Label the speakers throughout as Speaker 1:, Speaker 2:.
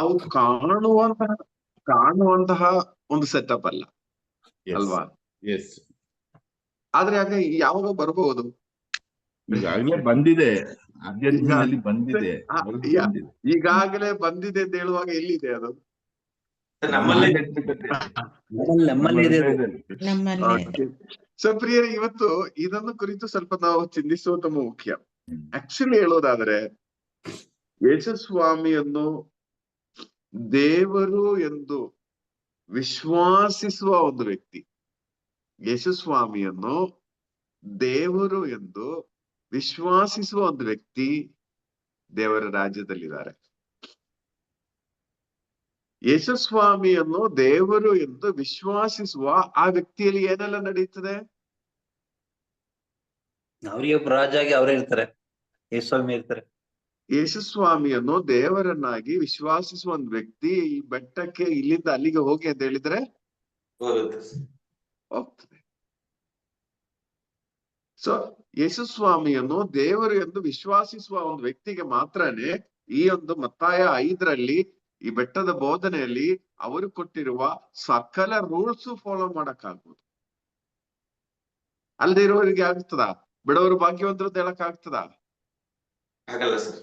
Speaker 1: ನಾವು ಕಾಣುವಂತಹ ಒಂದು ಸೆಟಪ್ ಅಲ್ಲ ಅಲ್ವಾ?
Speaker 2: ಎಸ್,
Speaker 1: ಆದ್ರೆ ಆಗ ಯಾವಾಗ ಬರಬಹುದು?
Speaker 2: ಈಗಾಗ್ಲೇ ಬಂದಿದೆ, ಅರ್ಜೆಂಟೀನಲ್ಲಿ ಬಂದಿದೆ.
Speaker 1: ಈಗಾಗಲೇ ಬಂದಿದೆ ಅಂತ ಹೇಳುವಾಗ ಎಲ್ಲಿದೆ ಅದು? ಸೊ ಪ್ರಿಯರೇ, ಇವತ್ತು ಇದನ್ನು ಕುರಿತು ಸ್ವಲ್ಪ ನಾವು ಚಿಂತಿಸುವುದು ಮುಖ್ಯ. ಆಕ್ಚುಲಿ ಹೇಳೋದಾದ್ರೆ, ಯೇಸುಸ್ವಾಮಿಯನ್ನು ದೇವರು ಎಂದು ವಿಶ್ವಾಸಿಸುವ ಒಂದು ವ್ಯಕ್ತಿ, ಯೇಸುಸ್ವಾಮಿಯನ್ನು ದೇವರು ಎಂದು ವಿಶ್ವಾಸಿಸುವ ಒಂದು ವ್ಯಕ್ತಿ ದೇವರ ರಾಜ್ಯದಲ್ಲಿದ್ದಾರೆ. ಯೇಸುಸ್ವಾಮಿಯನ್ನು ದೇವರು ಎಂದು ವಿಶ್ವಾಸಿಸುವ ಆ ವ್ಯಕ್ತಿಯಲ್ಲಿ ಏನೆಲ್ಲ ನಡೆಯುತ್ತದೆ?
Speaker 3: ಅವರಿಗೆ ರಾಜಾಗಿ ಅವರೇ ಇರ್ತಾರೆ, ಯೇಸುಸ್ವಾಮಿ ಇರ್ತಾರೆ.
Speaker 1: ಯೇಸುಸ್ವಾಮಿಯನ್ನು ದೇವರನ್ನಾಗಿ ವಿಶ್ವಾಸಿಸುವ ಒಂದು ವ್ಯಕ್ತಿ ಈ ಬೆಟ್ಟಕ್ಕೆ ಇಲ್ಲಿಂದ ಅಲ್ಲಿಗೆ ಹೋಗಿ ಅಂತ ಹೇಳಿದ್ರೆ ಹೋಗ್ತದೆ. ಸೊ ಯೇಸುಸ್ವಾಮಿಯನ್ನು ದೇವರು ಎಂದು ವಿಶ್ವಾಸಿಸುವ ಒಂದು ವ್ಯಕ್ತಿಗೆ ಮಾತ್ರನೇ ಈ ಒಂದು ಮತ್ತಾಯ 5ರಲ್ಲಿ ಈ ಬೆಟ್ಟದ ಬೋಧನೆಯಲ್ಲಿ ಅವರು ಕೊಟ್ಟಿರುವ ಸಕಲ ರೂಲ್ಸ್ ಫಾಲೋ ಮಾಡಕ್ಕಾಗ್ಬೋದು. ಅಲ್ಲದೆ ಇರುವವರಿಗೆ ಆಗ್ತದ? ಬಿಡವರು ಭಾಗ್ಯವಂತರು ಅಂತ ಹೇಳಕ್ ಆಗ್ತದ?
Speaker 4: ಆಗಲ್ಲ ಸರ್.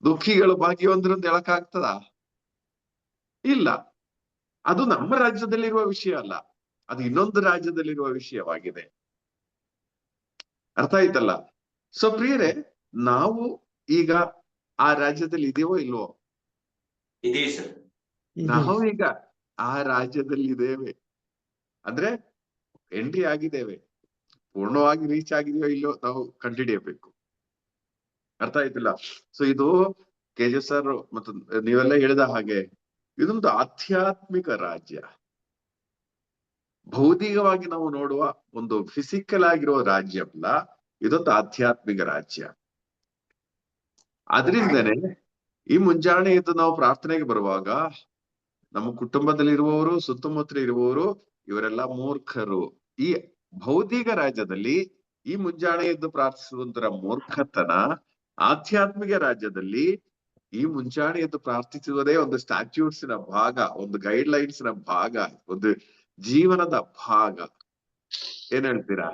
Speaker 1: ದುಃಖಿಗಳು ಭಾಗ್ಯವಂತರು ಅಂತ ಹೇಳಕ್ ಆಗ್ತದ? ಇಲ್ಲ. ಅದು ನಮ್ಮ ರಾಜ್ಯದಲ್ಲಿರುವ ವಿಷಯ ಅಲ್ಲ, ಅದು ಇನ್ನೊಂದು ರಾಜ್ಯದಲ್ಲಿರುವ ವಿಷಯವಾಗಿದೆ. ಅರ್ಥ ಆಯ್ತಲ್ಲ? ಸೊ ಪ್ರಿಯರೇ, ನಾವು ಈಗ ಆ ರಾಜ್ಯದಲ್ಲಿ ಇದೆಯೋ ಇಲ್ವೋ?
Speaker 4: ಇದೀವಿ ಸರ್.
Speaker 1: ನಾವು ಈಗ ಆ ರಾಜ್ಯದಲ್ಲಿ ಇದ್ದೇವೆ, ಅಂದ್ರೆ ಎಂಟ್ರಿ ಆಗಿದ್ದೇವೆ. ಪೂರ್ಣವಾಗಿ ರೀಚ್ ಆಗಿದೆಯೋ ಇಲ್ಲೋ ನಾವು ಕಂಡುಹಿಡಿಯಬೇಕು. ಅರ್ಥ ಆಯ್ತಿಲ್ಲ? ಸೊ ಇದು ಕೆಜೆ ಸರ್ ಮತ್ತು ನೀವೆಲ್ಲ ಹೇಳಿದ ಹಾಗೆ ಇದೊಂದು ಆಧ್ಯಾತ್ಮಿಕ ರಾಜ್ಯ. ಭೌತಿಕವಾಗಿ ನಾವು ನೋಡುವ ಒಂದು ಫಿಸಿಕಲ್ ಆಗಿರುವ ರಾಜ್ಯ ಅಲ್ಲ, ಇದೊಂದು ಆಧ್ಯಾತ್ಮಿಕ ರಾಜ್ಯ. ಅದರಿಂದನೇ ಈ ಮುಂಜಾನೆ ಎದ್ದು ನಾವು ಪ್ರಾರ್ಥನೆಗೆ ಬರುವಾಗ ನಮ್ಮ ಕುಟುಂಬದಲ್ಲಿರುವವರು, ಸುತ್ತಮುತ್ತ ಇರುವವರು, ಇವರೆಲ್ಲ ಮೂರ್ಖರು. ಈ ಭೌತಿಕ ರಾಜ್ಯದಲ್ಲಿ ಈ ಮುಂಜಾನೆ ಎದ್ದು ಪ್ರಾರ್ಥಿಸುವಂತರ ಮೂರ್ಖತನ, ಆಧ್ಯಾತ್ಮಿಕ ರಾಜ್ಯದಲ್ಲಿ ಈ ಮುಂಜಾನೆ ಎದ್ದು ಪ್ರಾರ್ಥಿಸುವುದೇ ಒಂದು ಸ್ಟ್ಯಾಟ್ಯೂಟ್ಸ್ ನ ಭಾಗ, ಒಂದು ಗೈಡ್ ಲೈನ್ಸ್ ನ ಭಾಗ, ಒಂದು ಜೀವನದ ಭಾಗ. ಏನ್ ಹೇಳ್ತೀರಾ?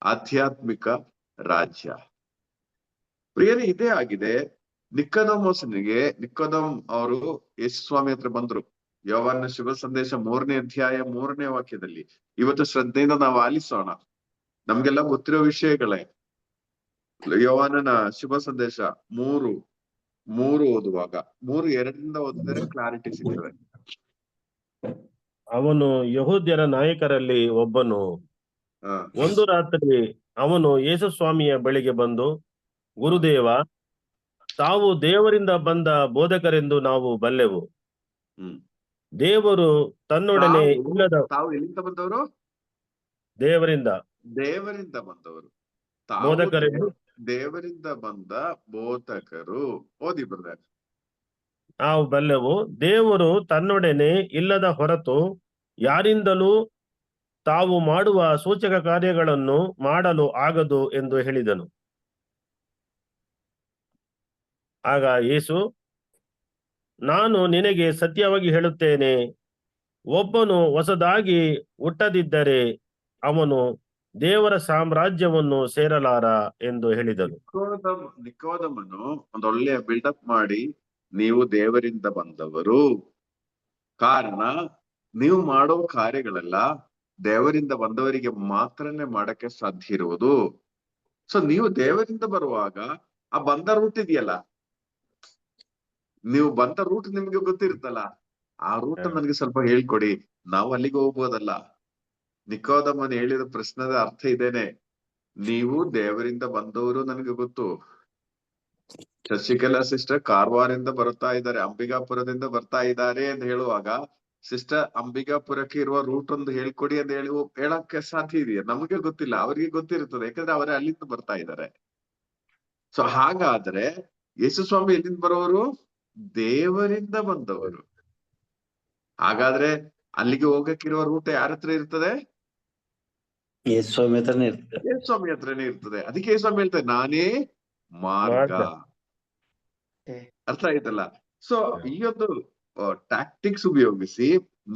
Speaker 1: ಆಧ್ಯಾತ್ಮಿಕ ರಾಜ್ಯ. ಪ್ರಿಯರೇ, ಇದೇ ಆಗಿದೆ ನಿಕೋದೇಮೋಸನಿಗೆ. ನಿಕೋದೇಮ ಅವರು ಯೇಸುಸ್ವಾಮಿ ಹತ್ರ ಬಂದ್ರು. ಯೋಹಾನನ ಶುಭ ಸಂದೇಶ 3ನೇ ಅಧ್ಯಾಯ 3ನೇ ವಾಕ್ಯದಲ್ಲಿ. ಇವತ್ತು ಶ್ರದ್ಧೆಯಿಂದ ನಾವು ಆಲಿಸೋಣ. ನಮ್ಗೆಲ್ಲ ಗೊತ್ತಿರೋ ವಿಷಯಗಳೇ. ಯೋಹಾನನ ಶುಭ ಸಂದೇಶ 3 ಓದುವಾಗ 3:2 ಓದಿದರೆ ಕ್ಲಾರಿಟಿ ಸಿಗ್ತದೆ.
Speaker 5: ಅವನು ಯಹೂದ್ಯರ ನಾಯಕರಲ್ಲಿ ಒಬ್ಬನು. ಒಂದು ರಾತ್ರಿ ಅವನು ಯೇಸುಸ್ವಾಮಿಯ ಬಳಿಗೆ ಬಂದು, ಗುರುದೇವ, ತಾವು ದೇವರಿಂದ ಬಂದ ಬೋಧಕರೆಂದು ನಾವು ಬಲ್ಲೆವು. ದೇವರು ತನ್ನೊಡನೆ ಇಲ್ಲದ
Speaker 1: ತಾವು ಎಲ್ಲಿಂದ ಬಂದವರು?
Speaker 5: ದೇವರಿಂದ
Speaker 1: ಬಂದವರು.
Speaker 5: ಬೋಧಕರೆಂದು
Speaker 1: ದೇವರಿಂದ ಬಂದ ಬೋಧಕರು. ಓದಿ ಬ್ರದರ್.
Speaker 5: ನಾವು ಬಲ್ಲೆವು. ದೇವರು ತನ್ನೊಡನೆ ಇಲ್ಲದ ಹೊರತು ಯಾರಿಂದಲೂ ತಾವು ಮಾಡುವ ಸೂಚಕ ಕಾರ್ಯಗಳನ್ನು ಮಾಡಲು ಆಗದು ಎಂದು ಹೇಳಿದನು. ಆಗ ಯೇಸು, ನಾನು ನಿನಗೆ ಸತ್ಯವಾಗಿ ಹೇಳುತ್ತೇನೆ, ಒಬ್ಬನು ಹೊಸದಾಗಿ ಹುಟ್ಟದಿದ್ದರೆ ಅವನು ದೇವರ ಸಾಮ್ರಾಜ್ಯವನ್ನು ಸೇರಲಾರ ಎಂದು ಹೇಳಿದನು.
Speaker 1: ನಿಕೋದೇಮನು ಒಂದೊಳ್ಳೆಯ ಬಿಲ್ಡಪ್ ಮಾಡಿ, ನೀವು ದೇವರಿಂದ ಬಂದವರು, ಕಾರಣ ನೀವು ಮಾಡೋ ಕಾರ್ಯಗಳೆಲ್ಲ ದೇವರಿಂದ ಬಂದವರಿಗೆ ಮಾತ್ರನೇ ಮಾಡಕ್ಕೆ ಸಾಧ್ಯ ಇರುವುದು. ಸೊ ನೀವು ದೇವರಿಂದ ಬರುವಾಗ ಆ ಬಂದ ರೂಟ್ ಇದೆಯಲ್ಲ, ನೀವು ಬಂದ ರೂಟ್ ನಿಮ್ಗೆ ಗೊತ್ತಿರುತ್ತಲ್ಲ, ಆ ರೂಟ್ ನನಗೆ ಸ್ವಲ್ಪ ಹೇಳ್ಕೊಡಿ, ನಾವು ಅಲ್ಲಿಗೆ ಹೋಗ್ಬೋದಲ್ಲ. ನಿಕೋದೇಮನು ಹೇಳಿದ ಪ್ರಶ್ನದ ಅರ್ಥ ಇದೇನೆ, ನೀವು ದೇವರಿಂದ ಬಂದವರು ನನಗೆ ಗೊತ್ತು. ಶಶಿಕಲಾ ಸಿಸ್ಟರ್ ಕಾರವಾರಿಂದ ಬರ್ತಾ ಇದ್ದಾರೆ, ಅಂಬಿಗಾಪುರದಿಂದ ಬರ್ತಾ ಇದ್ದಾರೆ ಅಂತ ಹೇಳುವಾಗ, ಸಿಸ್ಟರ್ ಅಂಬಿಗಾಪುರಕ್ಕೆ ಇರುವ ರೂಟ್ ಒಂದು ಹೇಳ್ಕೊಡಿ ಅಂತ ಹೇಳಕ್ಕೆ ಸಾಧ್ಯ ಇದೆಯಾ? ನಮಗೆ ಗೊತ್ತಿಲ್ಲ, ಅವರಿಗೆ ಗೊತ್ತಿರ್ತದೆ, ಯಾಕಂದ್ರೆ ಅವರೇ ಅಲ್ಲಿಂದ ಬರ್ತಾ ಇದ್ದಾರೆ. ಸೊ ಹಾಗಾದ್ರೆ ಯೇಸುಸ್ವಾಮಿ ಎಲ್ಲಿಂದ ಬರೋರು? ದೇವರಿಂದ ಬಂದವರು. ಹಾಗಾದ್ರೆ ಅಲ್ಲಿಗೆ ಹೋಗಕ್ಕಿರುವ ರೂಟ್ ಯಾರ ಹತ್ರ ಇರ್ತದೆ?
Speaker 3: ಯೇಸುಸ್ವಾಮಿ ಹತ್ರನೇ ಇರ್ತದೆ.
Speaker 1: ಯೇಸುಸ್ವಾಮಿ ಹತ್ರನೇ ಇರ್ತದೆ. ಅದಕ್ಕೆ ಯೇಸುಸ್ವಾಮಿ ಹೇಳ್ತಾರೆ, ನಾನೇ ಮಾರ್ಗ. ಅರ್ಥ ಆಯ್ತಲ್ಲ? ಸೊ ಈ ಒಂದು ಟ್ಯಾಕ್ಟಿಕ್ಸ್ ಉಪಯೋಗಿಸಿ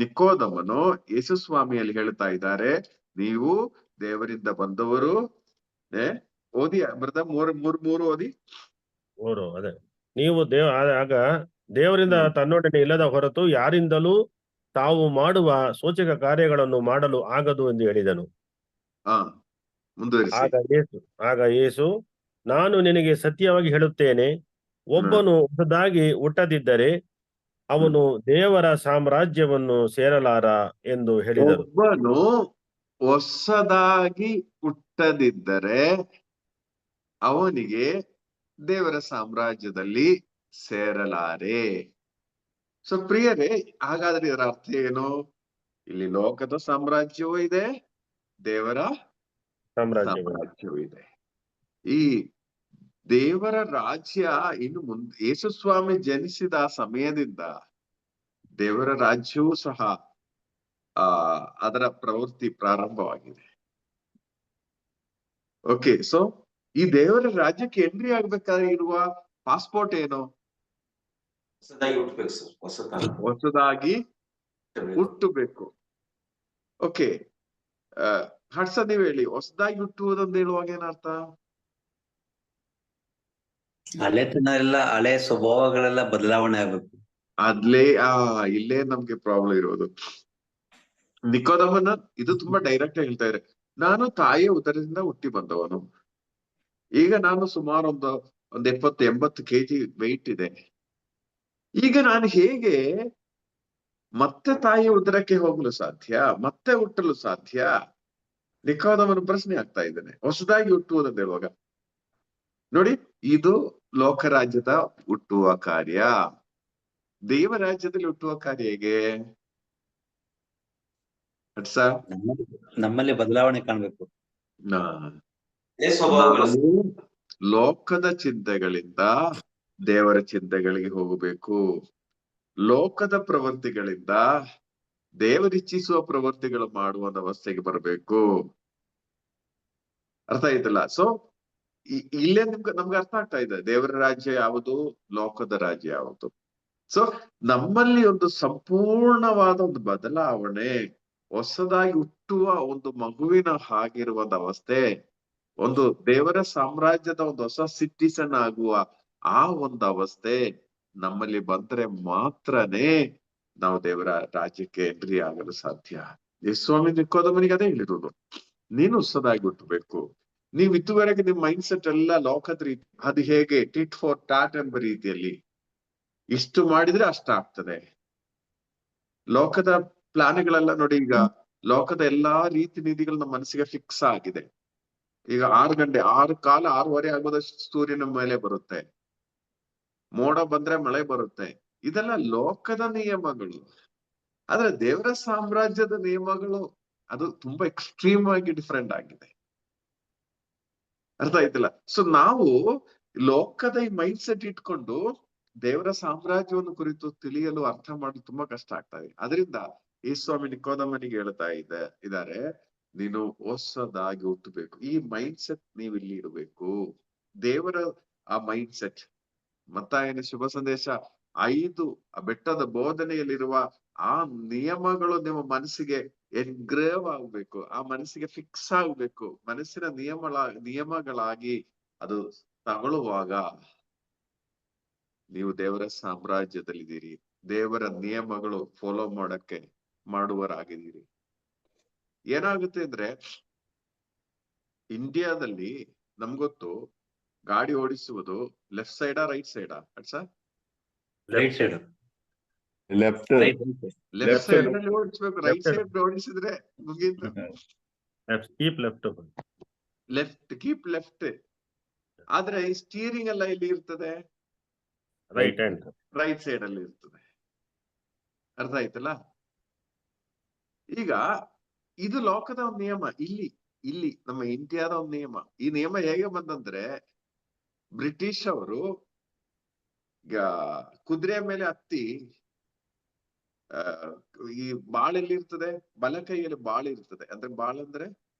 Speaker 1: ನಿಕೋದಮನು ಯೇಸು ಸ್ವಾಮಿಯಲ್ಲಿ ಹೇಳ್ತಾ ಇದ್ದಾರೆ, ನೀವು ದೇವರಿಂದ ಬಂದವರು. ಓದಿ ಬ್ರದರ್, ಮೂರು ಓದಿ.
Speaker 5: ಮೂರು ಅದೇ, ನೀವು ಆಗ ದೇವರಿಂದ ತನ್ನೊಡನೆ ಇಲ್ಲದ ಹೊರತು ಯಾರಿಂದಲೂ ತಾವು ಮಾಡುವ ಸೂಚಕ ಕಾರ್ಯಗಳನ್ನು ಮಾಡಲು ಆಗದು ಎಂದು ಹೇಳಿದನು.
Speaker 1: ಮುಂದುವರಿಸಿ.
Speaker 5: ಆಗ ಯೇಸು, ನಾನು ನಿನಗೆ ಸತ್ಯವಾಗಿ ಹೇಳುತ್ತೇನೆ, ಒಬ್ಬನು ಹೊಸದಾಗಿ ಹುಟ್ಟದಿದ್ದರೆ ಅವನು ದೇವರ ಸಾಮ್ರಾಜ್ಯವನ್ನು ಸೇರಲಾರ ಎಂದು ಹೇಳಿದರು.
Speaker 1: ಒಬ್ಬನು ಹೊಸದಾಗಿ ಹುಟ್ಟದಿದ್ದರೆ ಅವನಿಗೆ ದೇವರ ಸಾಮ್ರಾಜ್ಯದಲ್ಲಿ ಸೇರಲಾರೆ. ಸೊ ಪ್ರಿಯರೇ, ಹಾಗಾದ್ರೆ ಇದರ ಅರ್ಥ ಏನು? ಇಲ್ಲಿ ಲೋಕದ ಸಾಮ್ರಾಜ್ಯವೂ ಇದೆ, ದೇವರ ಸಾಮ್ರಾಜ್ಯವೂ ಇದೆ. ಈ ದೇವರ ರಾಜ್ಯ ಇನ್ನು ಮುಂದೆ ಯೇಸು ಸ್ವಾಮಿ ಜನಿಸಿದ ಸಮಯದಿಂದ ದೇವರ ರಾಜ್ಯವೂ ಸಹ ಅದರ ಪ್ರವೃತ್ತಿ ಪ್ರಾರಂಭವಾಗಿದೆ. ಓಕೆ, ಸೊ ಈ ದೇವರ ರಾಜ್ಯಕ್ಕೆ ಎಂಟ್ರಿ ಆಗ್ಬೇಕಾದ್ರೆ ಇರುವ ಪಾಸ್ಪೋರ್ಟ್ ಏನು?
Speaker 4: ಹೊಸದಾಗಿ ಹುಟ್ಟಬೇಕು ಸರ್,
Speaker 1: ಹೊಸದಾಗಿ ಹುಟ್ಟಬೇಕು. ಓಕೆ, ಹರ್ಷ ನೀವ್ ಹೇಳಿ, ಹೊಸದಾಗಿ ಹುಟ್ಟುವುದಂತ ಹೇಳುವಾಗ ಏನರ್ಥ?
Speaker 3: ಹಳೆತನ ಎಲ್ಲ, ಹಳೆ ಸ್ವಭಾವಗಳೆಲ್ಲ ಬದಲಾವಣೆ ಆಗ್ಬೇಕು.
Speaker 1: ಇಲ್ಲೇ ನಮ್ಗೆ ಪ್ರಾಬ್ಲಮ್ ಇರೋದು. ನಿಕೋದಮನ ಇದು ತುಂಬಾ ಡೈರೆಕ್ಟ್ ಆಗಿ ಹೇಳ್ತಾ ಇದ್ರೆ, ನಾನು ತಾಯಿಯ ಉದರದಿಂದ ಹುಟ್ಟಿ ಬಂದವನು. ಈಗ ನಾನು ಸುಮಾರು ಒಂದು 70-80 kg ವೆಯ್ಟ್ ಇದೆ. ಈಗ ನಾನು ಹೇಗೆ ಮತ್ತೆ ತಾಯಿಯ ಉದರಕ್ಕೆ ಹೋಗಲು ಸಾಧ್ಯ, ಮತ್ತೆ ಹುಟ್ಟಲು ಸಾಧ್ಯ? ನಿಕೋದಮನ ಪ್ರಶ್ನೆ ಆಗ್ತಾ ಇದ್ದೇನೆ. ಹೊಸದಾಗಿ ಹುಟ್ಟುವುದಂತ ಹೇಳುವಾಗ ನೋಡಿ, ಇದು ಲೋಕರಾಜ್ಯದ ಹುಟ್ಟುವ ಕಾರ್ಯ. ದೇವರಾಜ್ಯದಲ್ಲಿ ಹುಟ್ಟುವ ಕಾರ್ಯ ಹೇಗೆ?
Speaker 3: ನಮ್ಮಲ್ಲಿ ಬದಲಾವಣೆ ಕಾಣ್ಬೇಕು.
Speaker 1: ನಾವು ಲೋಕದ ಚಿಂತೆಗಳಿಂದ ದೇವರ ಚಿಂತೆಗಳಿಗೆ ಹೋಗಬೇಕು. ಲೋಕದ ಪ್ರವೃತ್ತಿಗಳಿಂದ ದೇವರಿಚ್ಛಿಸುವ ಪ್ರವೃತ್ತಿಗಳು ಮಾಡುವ ಅವಸ್ಥೆಗೆ ಬರಬೇಕು. ಅರ್ಥ ಆಯ್ತಲ್ಲ? ಸೊ ಇಲ್ಲೇ ನಮ್ಗೆ ಅರ್ಥ ಆಗ್ತಾ ಇದೆ, ದೇವರ ರಾಜ್ಯ ಯಾವುದು, ಲೋಕದ ರಾಜ್ಯ ಯಾವುದು. ಸೊ ನಮ್ಮಲ್ಲಿ ಒಂದು ಸಂಪೂರ್ಣವಾದ ಒಂದು ಬದಲಾವಣೆ, ಹೊಸದಾಗಿ ಹುಟ್ಟುವ ಒಂದು ಮಗುವಿನ ಹಾಗಿರುವ ಅವಸ್ಥೆ, ಒಂದು ದೇವರ ಸಾಮ್ರಾಜ್ಯದ ಒಂದು ಹೊಸ ಸಿಟಿಸನ್ ಆಗುವ ಆ ಒಂದು ಅವಸ್ಥೆ ನಮ್ಮಲ್ಲಿ ಬಂದ್ರೆ ಮಾತ್ರನೇ ನಾವು ದೇವರ ರಾಜ್ಯಕ್ಕೆ ಎಂಟ್ರಿ ಆಗಲು ಸಾಧ್ಯ. ಸ್ವಾಮಿ ನಿಕೋದಮನಿಗೆ ಅದೇ ಹೇಳಿರೋದು, ನೀನು ಹೊಸದಾಗಿ ಹುಟ್ಟಬೇಕು. ನೀವು ಇದುವರೆಗೆ ನಿಮ್ ಮೈಂಡ್ ಸೆಟ್ ಎಲ್ಲ ಲೋಕದ ರೀತಿ, ಅದು ಹೇಗೆ ಟಿಟ್ ಫಾರ್ ಟಾಟ್ ಎಂಬ ರೀತಿಯಲ್ಲಿ ಇಷ್ಟು ಮಾಡಿದ್ರೆ ಅಷ್ಟ ಆಗ್ತದೆ. ಲೋಕದ ಪ್ಲಾನ್ಗಳೆಲ್ಲ ನೋಡಿ, ಈಗ ಲೋಕದ ಎಲ್ಲಾ ರೀತಿ ನೀತಿಗಳು ನಮ್ಮ ಮನಸ್ಸಿಗೆ ಫಿಕ್ಸ್ ಆಗಿದೆ. ಈಗ 6:15 ಆಗೋದಷ್ಟು ಸೂರ್ಯನ ಮೇಲೆ ಬರುತ್ತೆ, ಮೋಡ ಬಂದ್ರೆ ಮಳೆ ಬರುತ್ತೆ. ಇದೆಲ್ಲ ಲೋಕದ ನಿಯಮಗಳು. ಆದ್ರೆ ದೇವರ ಸಾಮ್ರಾಜ್ಯದ ನಿಯಮಗಳು ಅದು ತುಂಬಾ ಎಕ್ಸ್ಟ್ರೀಮ್ ಆಗಿ ಡಿಫ್ರೆಂಟ್ ಆಗಿದೆ. ಅರ್ಥ ಆಯ್ತಿಲ್ಲ? ಸೊ ನಾವು ಲೋಕದ ಈ ಮೈಂಡ್ ಸೆಟ್ ಇಟ್ಕೊಂಡು ದೇವರ ಸಾಮ್ರಾಜ್ಯವನ್ನು ಕುರಿತು ತಿಳಿಯಲು, ಅರ್ಥ ಮಾಡಲು ತುಂಬಾ ಕಷ್ಟ ಆಗ್ತಾ ಇದೆ. ಅದರಿಂದ ಈ ಸ್ವಾಮಿ ನಿಕೋದಮನಿಗೆ ಹೇಳ್ತಾ ಇದ್ದಾರೆ, ನೀನು ಹೊಸದಾಗಿ ಹುಟ್ಟಬೇಕು. ಈ ಮೈಂಡ್ ಸೆಟ್ ನೀವು ಇಲ್ಲಿ ಇಡಬೇಕು. ದೇವರ ಆ ಮೈಂಡ್ ಸೆಟ್, ಮತ್ತಾಯನ ಶುಭ ಸಂದೇಶ 5 ಬೆಟ್ಟದ ಬೋಧನೆಯಲ್ಲಿರುವ ಆ ನಿಯಮಗಳು ನಿಮ್ಮ ಮನಸ್ಸಿಗೆ ಎನ್ಗ್ರೇವ್ ಆಗ್ಬೇಕು, ಆ ಮನಸ್ಸಿಗೆ ಫಿಕ್ಸ್ ಆಗ್ಬೇಕು. ಮನಸ್ಸಿನ ನಿಯಮಗಳಾಗಿ ಅದು ತಗೊಳ್ಳುವಾಗ ನೀವು ದೇವರ ಸಾಮ್ರಾಜ್ಯದಲ್ಲಿದ್ದೀರಿ. ದೇವರ ನಿಯಮಗಳು ಫಾಲೋ ಮಾಡುವರಾಗಿದ್ದೀರಿ. ಏನಾಗುತ್ತೆ ಅಂದ್ರೆ, ಇಂಡಿಯಾದಲ್ಲಿ ನಮ್ಗೊತ್ತು ಗಾಡಿ ಓಡಿಸುವುದು ಲೆಫ್ಟ್ ಸೈಡಾ ರೈಟ್ ಸೈಡಾ?
Speaker 3: Right side.
Speaker 2: Left
Speaker 1: left side ನಲ್ಲಿ ಓಡಿಸ್ಬೇಕು. ರೈಟ್ ಸೈಡ್ ಓಡಿಸಿದ್ರೆ ಮುಗೀತು. Keep left. ಆದ್ರೆ ಈ ಸ್ಟೀರಿಂಗ್ ಎಲ್ಲ ಇಲ್ಲಿ ಇರ್ತದೆ, ರೈಟ್ ಸೈಡ್ ಅಲ್ಲಿ ಇರ್ತದೆ. ಅರ್ಥ ಆಯ್ತಲ್ಲ? ಈಗ ಇದು ಲೋಕದ ಒಂದು ನಿಯಮ. ಇಲ್ಲಿ ನಮ್ಮ ಇಂಡಿಯಾದ ಒಂದು ನಿಯಮ. ಈ ನಿಯಮ ಹೇಗೆ ಬಂದಂದ್ರೆ, ಬ್ರಿಟಿಷ್ ಅವರು ಕುದುರೆ ಮೇಲೆ ಹತ್ತಿ, ಈ ಬಾಳೆಲ್ಲಿ ಇರ್ತದೆ, ಬಲ ಕೈಯಲ್ಲಿ ಬಾಳೆ ಇರ್ತದೆ. ಅಂದ್ರೆ ಬಾಳಂದ್ರೆ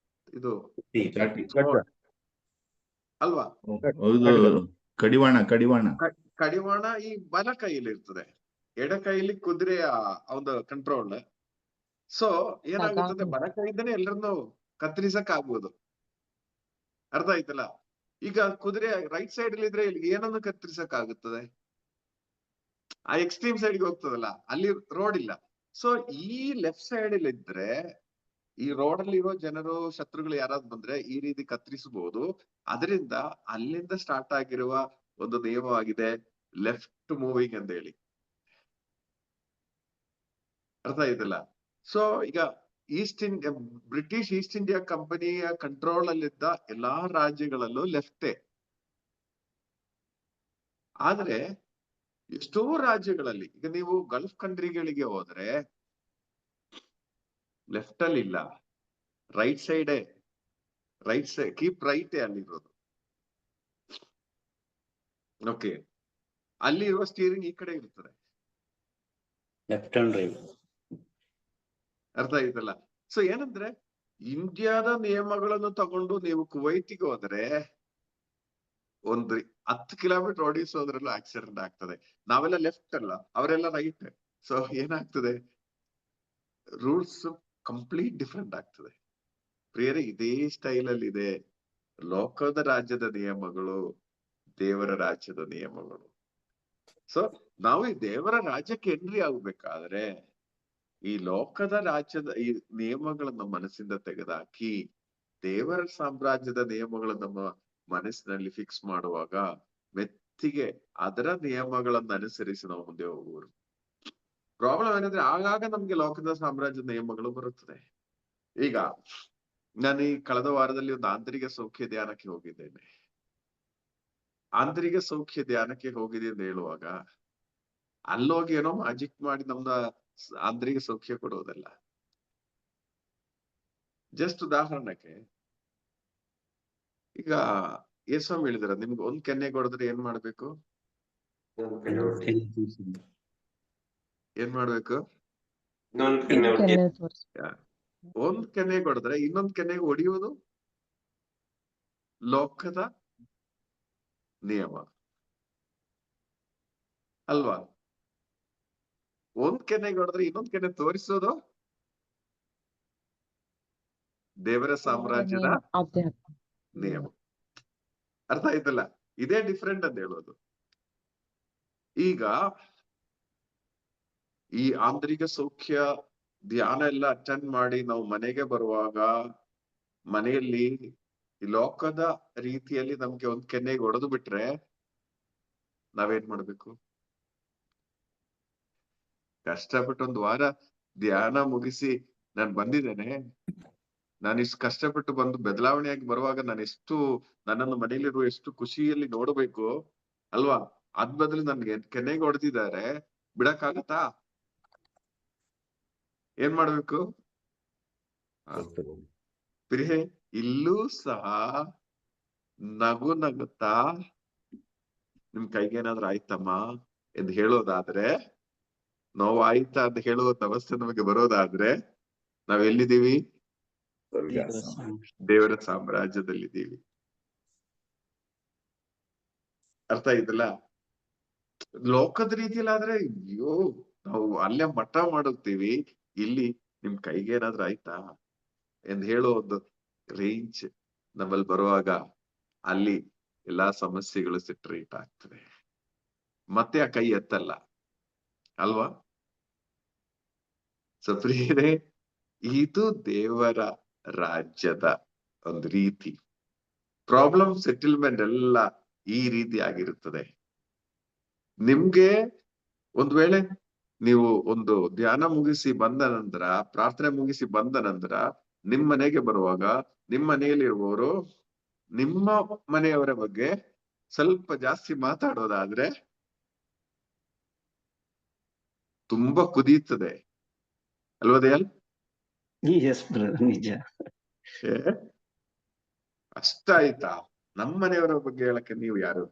Speaker 1: ಇದು ಅಲ್ವಾ?
Speaker 2: ಕಡಿವಾಣ
Speaker 1: ಕಡಿವಾಣ ಈ ಬಲ ಕೈಯಲ್ಲಿ ಇರ್ತದೆ, ಎಡ ಕೈಯಲ್ಲಿ ಕುದುರೆಯ ಒಂದು ಕಂಟ್ರೋಲ್. ಸೊ ಏನಾಗುತ್ತದೆ, ಬಲ ಕೈಯಿಂದನೇ ಎಲ್ಲರನ್ನು ಕತ್ತರಿಸಕ್ ಆಗ್ಬೋದು. ಅರ್ಥ ಆಯ್ತಲ್ಲ? ಈಗ ಕುದುರೆ ರೈಟ್ ಸೈಡ್ ಅಲ್ಲಿ ಇದ್ರೆ ಇಲ್ಲಿ ಏನನ್ನು ಕತ್ತರಿಸಕ್ ಆಗುತ್ತದೆ? ಆ ಎಕ್ಸ್ಟ್ರೀಮ್ ಸೈಡ್ಗೆ ಹೋಗ್ತದಲ್ಲ, ಅಲ್ಲಿ ರೋಡ್ ಇಲ್ಲ. ಸೊ ಈ ಲೆಫ್ಟ್ ಸೈಡ್ ಅಲ್ಲಿ ಇದ್ರೆ ಈ ರೋಡ್ ಅಲ್ಲಿ ಇರೋ ಜನರು, ಶತ್ರುಗಳು ಯಾರಾದ್ರು ಬಂದ್ರೆ ಈ ರೀತಿ ಕತ್ತರಿಸಬಹುದು. ಅದರಿಂದ ಅಲ್ಲಿಂದ ಸ್ಟಾರ್ಟ್ ಆಗಿರುವ ಒಂದು ನಿಯಮವಾಗಿದೆ ಲೆಫ್ಟ್ ಮೂವಿಂಗ್ ಅಂತ ಹೇಳಿ. ಅರ್ಥ ಆಯ್ತಲ್ಲ? ಸೊ ಈಗ ಬ್ರಿಟಿಷ್ ಈಸ್ಟ್ ಇಂಡಿಯಾ ಕಂಪನಿಯ ಕಂಟ್ರೋಲ್ ಅಲ್ಲಿದ್ದ ಎಲ್ಲಾ ರಾಜ್ಯಗಳಲ್ಲೂ ಲೆಫ್ಟೇ. ಆದ್ರೆ ಎಷ್ಟೋ ರಾಜ್ಯಗಳಲ್ಲಿ, ಈಗ ನೀವು ಗಲ್ಫ್ ಕಂಟ್ರಿಗಳಿಗೆ ಹೋದ್ರೆ ಲೆಫ್ಟ್ ಅಲ್ಲಿ ಇಲ್ಲ, ರೈಟ್ ಸೈಡೇ, ರೈಟ್ ಸೈಡ್ ಕೀಪ್ ರೈಟೇ ಅಲ್ಲಿರೋದು. ಓಕೆ, ಅಲ್ಲಿ ಇರುವ ಸ್ಟೀರಿಂಗ್ ಈ ಕಡೆ ಇರ್ತದೆ.
Speaker 3: Left and right.
Speaker 1: ಅರ್ಥ ಆಯ್ತಲ್ಲ? ಸೊ ಏನಂದ್ರೆ ಇಂಡಿಯಾದ ನಿಯಮಗಳನ್ನು ತಗೊಂಡು ನೀವು ಕುವೈತಿಗೆ ಹೋದ್ರೆ ಒಂದು 10 ಕಿಲೋಮೀಟರ್ ಓಡಿಸೋದ್ರಲ್ಲೂ ಆಕ್ಸಿಡೆಂಟ್ ಆಗ್ತದೆ. ನಾವೆಲ್ಲ ಲೆಫ್ಟ್ ಅಲ್ಲ, ಅವರೆಲ್ಲ ರೈಟ್. ಸೊ ಏನಾಗ್ತದೆ, ರೂಲ್ಸ್ ಕಂಪ್ಲೀಟ್ ಡಿಫ್ರೆಂಟ್ ಆಗ್ತದೆ. ಪ್ರಿಯರೇ, ಇದೇ ಸ್ಟೈಲ್ ಅಲ್ಲಿ ಇದೆ ಲೋಕದ ರಾಜ್ಯದ ನಿಯಮಗಳು, ದೇವರ ರಾಜ್ಯದ ನಿಯಮಗಳು. ಸೊ ನಾವು ಈ ದೇವರ ರಾಜ್ಯಕ್ಕೆ ಎಂಟ್ರಿ ಆಗ್ಬೇಕಾದ್ರೆ ಈ ಲೋಕದ ರಾಜ್ಯದ ಈ ನಿಯಮಗಳನ್ನ ಮನಸ್ಸಿಂದ ತೆಗೆದುಹಾಕಿ ದೇವರ ಸಾಮ್ರಾಜ್ಯದ ನಿಯಮಗಳನ್ನ ನಮ್ಮ ಮನಸ್ಸಿನಲ್ಲಿ ಫಿಕ್ಸ್ ಮಾಡುವಾಗ ಮೆತ್ತಿಗೆ ಅದರ ನಿಯಮಗಳನ್ನ ಅನುಸರಿಸಿ ನಾವು ಮುಂದೆ ಹೋಗುವರು. ಪ್ರಾಬ್ಲಮ್ ಏನಂದ್ರೆ ಆಗಾಗ ನಮ್ಗೆ ಲೋಕದ ಸಾಮ್ರಾಜ್ಯದ ನಿಯಮಗಳು ಬರುತ್ತದೆ. ಈಗ ನಾನು ಈ ಕಳೆದ ವಾರದಲ್ಲಿ ಒಂದು ಆಂತರಿಕ ಸೌಖ್ಯ ಧ್ಯಾನಕ್ಕೆ ಹೋಗಿದ್ದೇನೆ. ಆಂತರಿಕ ಸೌಖ್ಯ ಧ್ಯಾನಕ್ಕೆ ಹೋಗಿದೆ ಅಂತ ಹೇಳುವಾಗ ಅಲ್ಲೋಗಿ ಏನೋ ಮ್ಯಾಜಿಕ್ ಮಾಡಿ ನಮ್ದ ಆಂತರಿಕ ಸೌಖ್ಯ ಕೊಡುವುದಲ್ಲ. ಜಸ್ಟ್ ಉದಾಹರಣಕ್ಕೆ, ಈಗ ಯೇಸ್ವಾಮಿ ಹೇಳಿದಾರೆ, ನಿಮ್ಗೆ ಒಂದ್ ಕೆನ್ನೆ ಕೊಡಿದ್ರೆ ಏನ್ ಮಾಡ್ಬೇಕು? ಏನ್ ಮಾಡ್ಬೇಕು? ಒಂದ್ ಕೆನೆ ಕೊಡಿದ್ರೆ ಇನ್ನೊಂದ್ ಕೆನೆಗೆ ಹೊಡೆಯುವುದು ಲೋಕದ ನಿಯಮ ಅಲ್ವಾ? ಒಂದ್ ಕೆನೆಗೆ ಹೊಡೆದ್ರೆ ಇನ್ನೊಂದ್ ಕೆನೆ ತೋರಿಸೋದು ದೇವರ ಸಾಮ್ರಾಜ್ಯದ ನಿಯಮ. ಅರ್ಥ ಆಯ್ತಲ್ಲ? ಇದೇ ಡಿಫ್ರೆಂಟ್ ಅಂತ ಹೇಳೋದು. ಈಗ ಈ ಆಂತರಿಕ ಸೌಖ್ಯ ಧ್ಯಾನ ಎಲ್ಲ ಅಟೆಂಡ್ ಮಾಡಿ ನಾವು ಮನೆಗೆ ಬರುವಾಗ ಮನೆಯಲ್ಲಿ ಈ ಲೋಕದ ರೀತಿಯಲ್ಲಿ ನಮ್ಗೆ ಒಂದ್ ಕೆನ್ನೆಗೆ ಹೊಡೆದು ಬಿಟ್ರೆ ನಾವೇನ್ ಮಾಡ್ಬೇಕು? ಕಷ್ಟಪಟ್ಟು ಒಂದು ವಾರ ಧ್ಯಾನ ಮುಗಿಸಿ ನಾನು ಬಂದಿದ್ದೇನೆ, ನಾನು ಇಷ್ಟು ಕಷ್ಟಪಟ್ಟು ಬಂದು ಬದಲಾವಣೆಯಾಗಿ ಬರುವಾಗ ನಾನು ಎಷ್ಟು ನನ್ನನ್ನು ಮನೆಯಲ್ಲಿರುವ ಎಷ್ಟು ಖುಷಿಯಲ್ಲಿ ನೋಡ್ಬೇಕು ಅಲ್ವಾ? ಅದ್ ಬದಲು ನನ್ಗೆ ಕೆನ್ನೆಗೆ ಹೊಡೆದಿದ್ದಾರೆ, ಬಿಡಕ್ಕಾಗತ್ತಾ? ಏನ್ ಮಾಡ್ಬೇಕು? ಪ್ರಿಯೆ, ಇಲ್ಲೂ ಸಹ ನಗು ನಗುತ್ತಾ ನಿಮ್ ಕೈಗೇನಾದ್ರೂ ಆಯ್ತಮ್ಮ ಎಂದು ಹೇಳೋದಾದ್ರೆ, ನೋವಾಯ್ತಾ ಅಂತ ಹೇಳುವ ಅವಸ್ಥೆ ನಮಗೆ ಬರೋದಾದ್ರೆ ನಾವ್ ಎಲ್ಲಿದ್ದೀವಿ? ದೇವರ ಸಾಮ್ರಾಜ್ಯದಲ್ಲಿದ್ದೀವಿ. ಅರ್ಥ ಆಯ್ತಲ್ಲ? ಲೋಕದ ರೀತಿಯಲ್ಲಿ ಆದ್ರೆ ಅಯ್ಯೋ ನಾವು ಅಲ್ಲೇ ಮಠ ಮಾಡುತ್ತೀವಿ, ಇಲ್ಲಿ ನಿಮ್ ಕೈಗೇನಾದ್ರೂ ಆಯ್ತಾ ಎಂದು ಹೇಳೋ ಒಂದು ರೇಂಜ್ ನಮ್ಮಲ್ಲಿ ಬರುವಾಗ ಅಲ್ಲಿ ಎಲ್ಲಾ ಸಮಸ್ಯೆಗಳು ಸೆಟ್ರೇಟ್ ಆಗ್ತದೆ, ಮತ್ತೆ ಆ ಕೈ ಎತ್ತಲ್ಲ ಅಲ್ವಾ? ಸೊ ಪ್ರಿಯರೇ, ಇದು ದೇವರ ರಾಜ್ಯದ ಒಂದು ರೀತಿ. ಪ್ರಾಬ್ಲಮ್ ಸೆಟಲ್ಮೆಂಟ್ ಎಲ್ಲ ಈ ರೀತಿ ಆಗಿರುತ್ತದೆ. ನಿಮ್ಗೆ ಒಂದ್ ವೇಳೆ ನೀವು ಒಂದು ಧ್ಯಾನ ಮುಗಿಸಿ ಬಂದ ನಂತರ, ಪ್ರಾರ್ಥನೆ ಮುಗಿಸಿ ಬಂದ ನಂತರ ನಿಮ್ ಮನೆಗೆ ಬರುವಾಗ ನಿಮ್ ಮನೆಯಲ್ಲಿರುವವರು ನಿಮ್ಮ ಮನೆಯವರ ಬಗ್ಗೆ ಸ್ವಲ್ಪ ಜಾಸ್ತಿ ಮಾತಾಡೋದಾದ್ರೆ ತುಂಬಾ ಕುದೀತದೆ ಅಲ್ವಾ ದಯಾಲ್?
Speaker 3: ನಿಜ.
Speaker 1: ಅಷ್ಟ ಆಯ್ತಾ? ನಮ್ಮ ಮನೆಯವರ ಬಗ್ಗೆ ಹೇಳಕ್ಕೆ ನೀವು ಯಾರು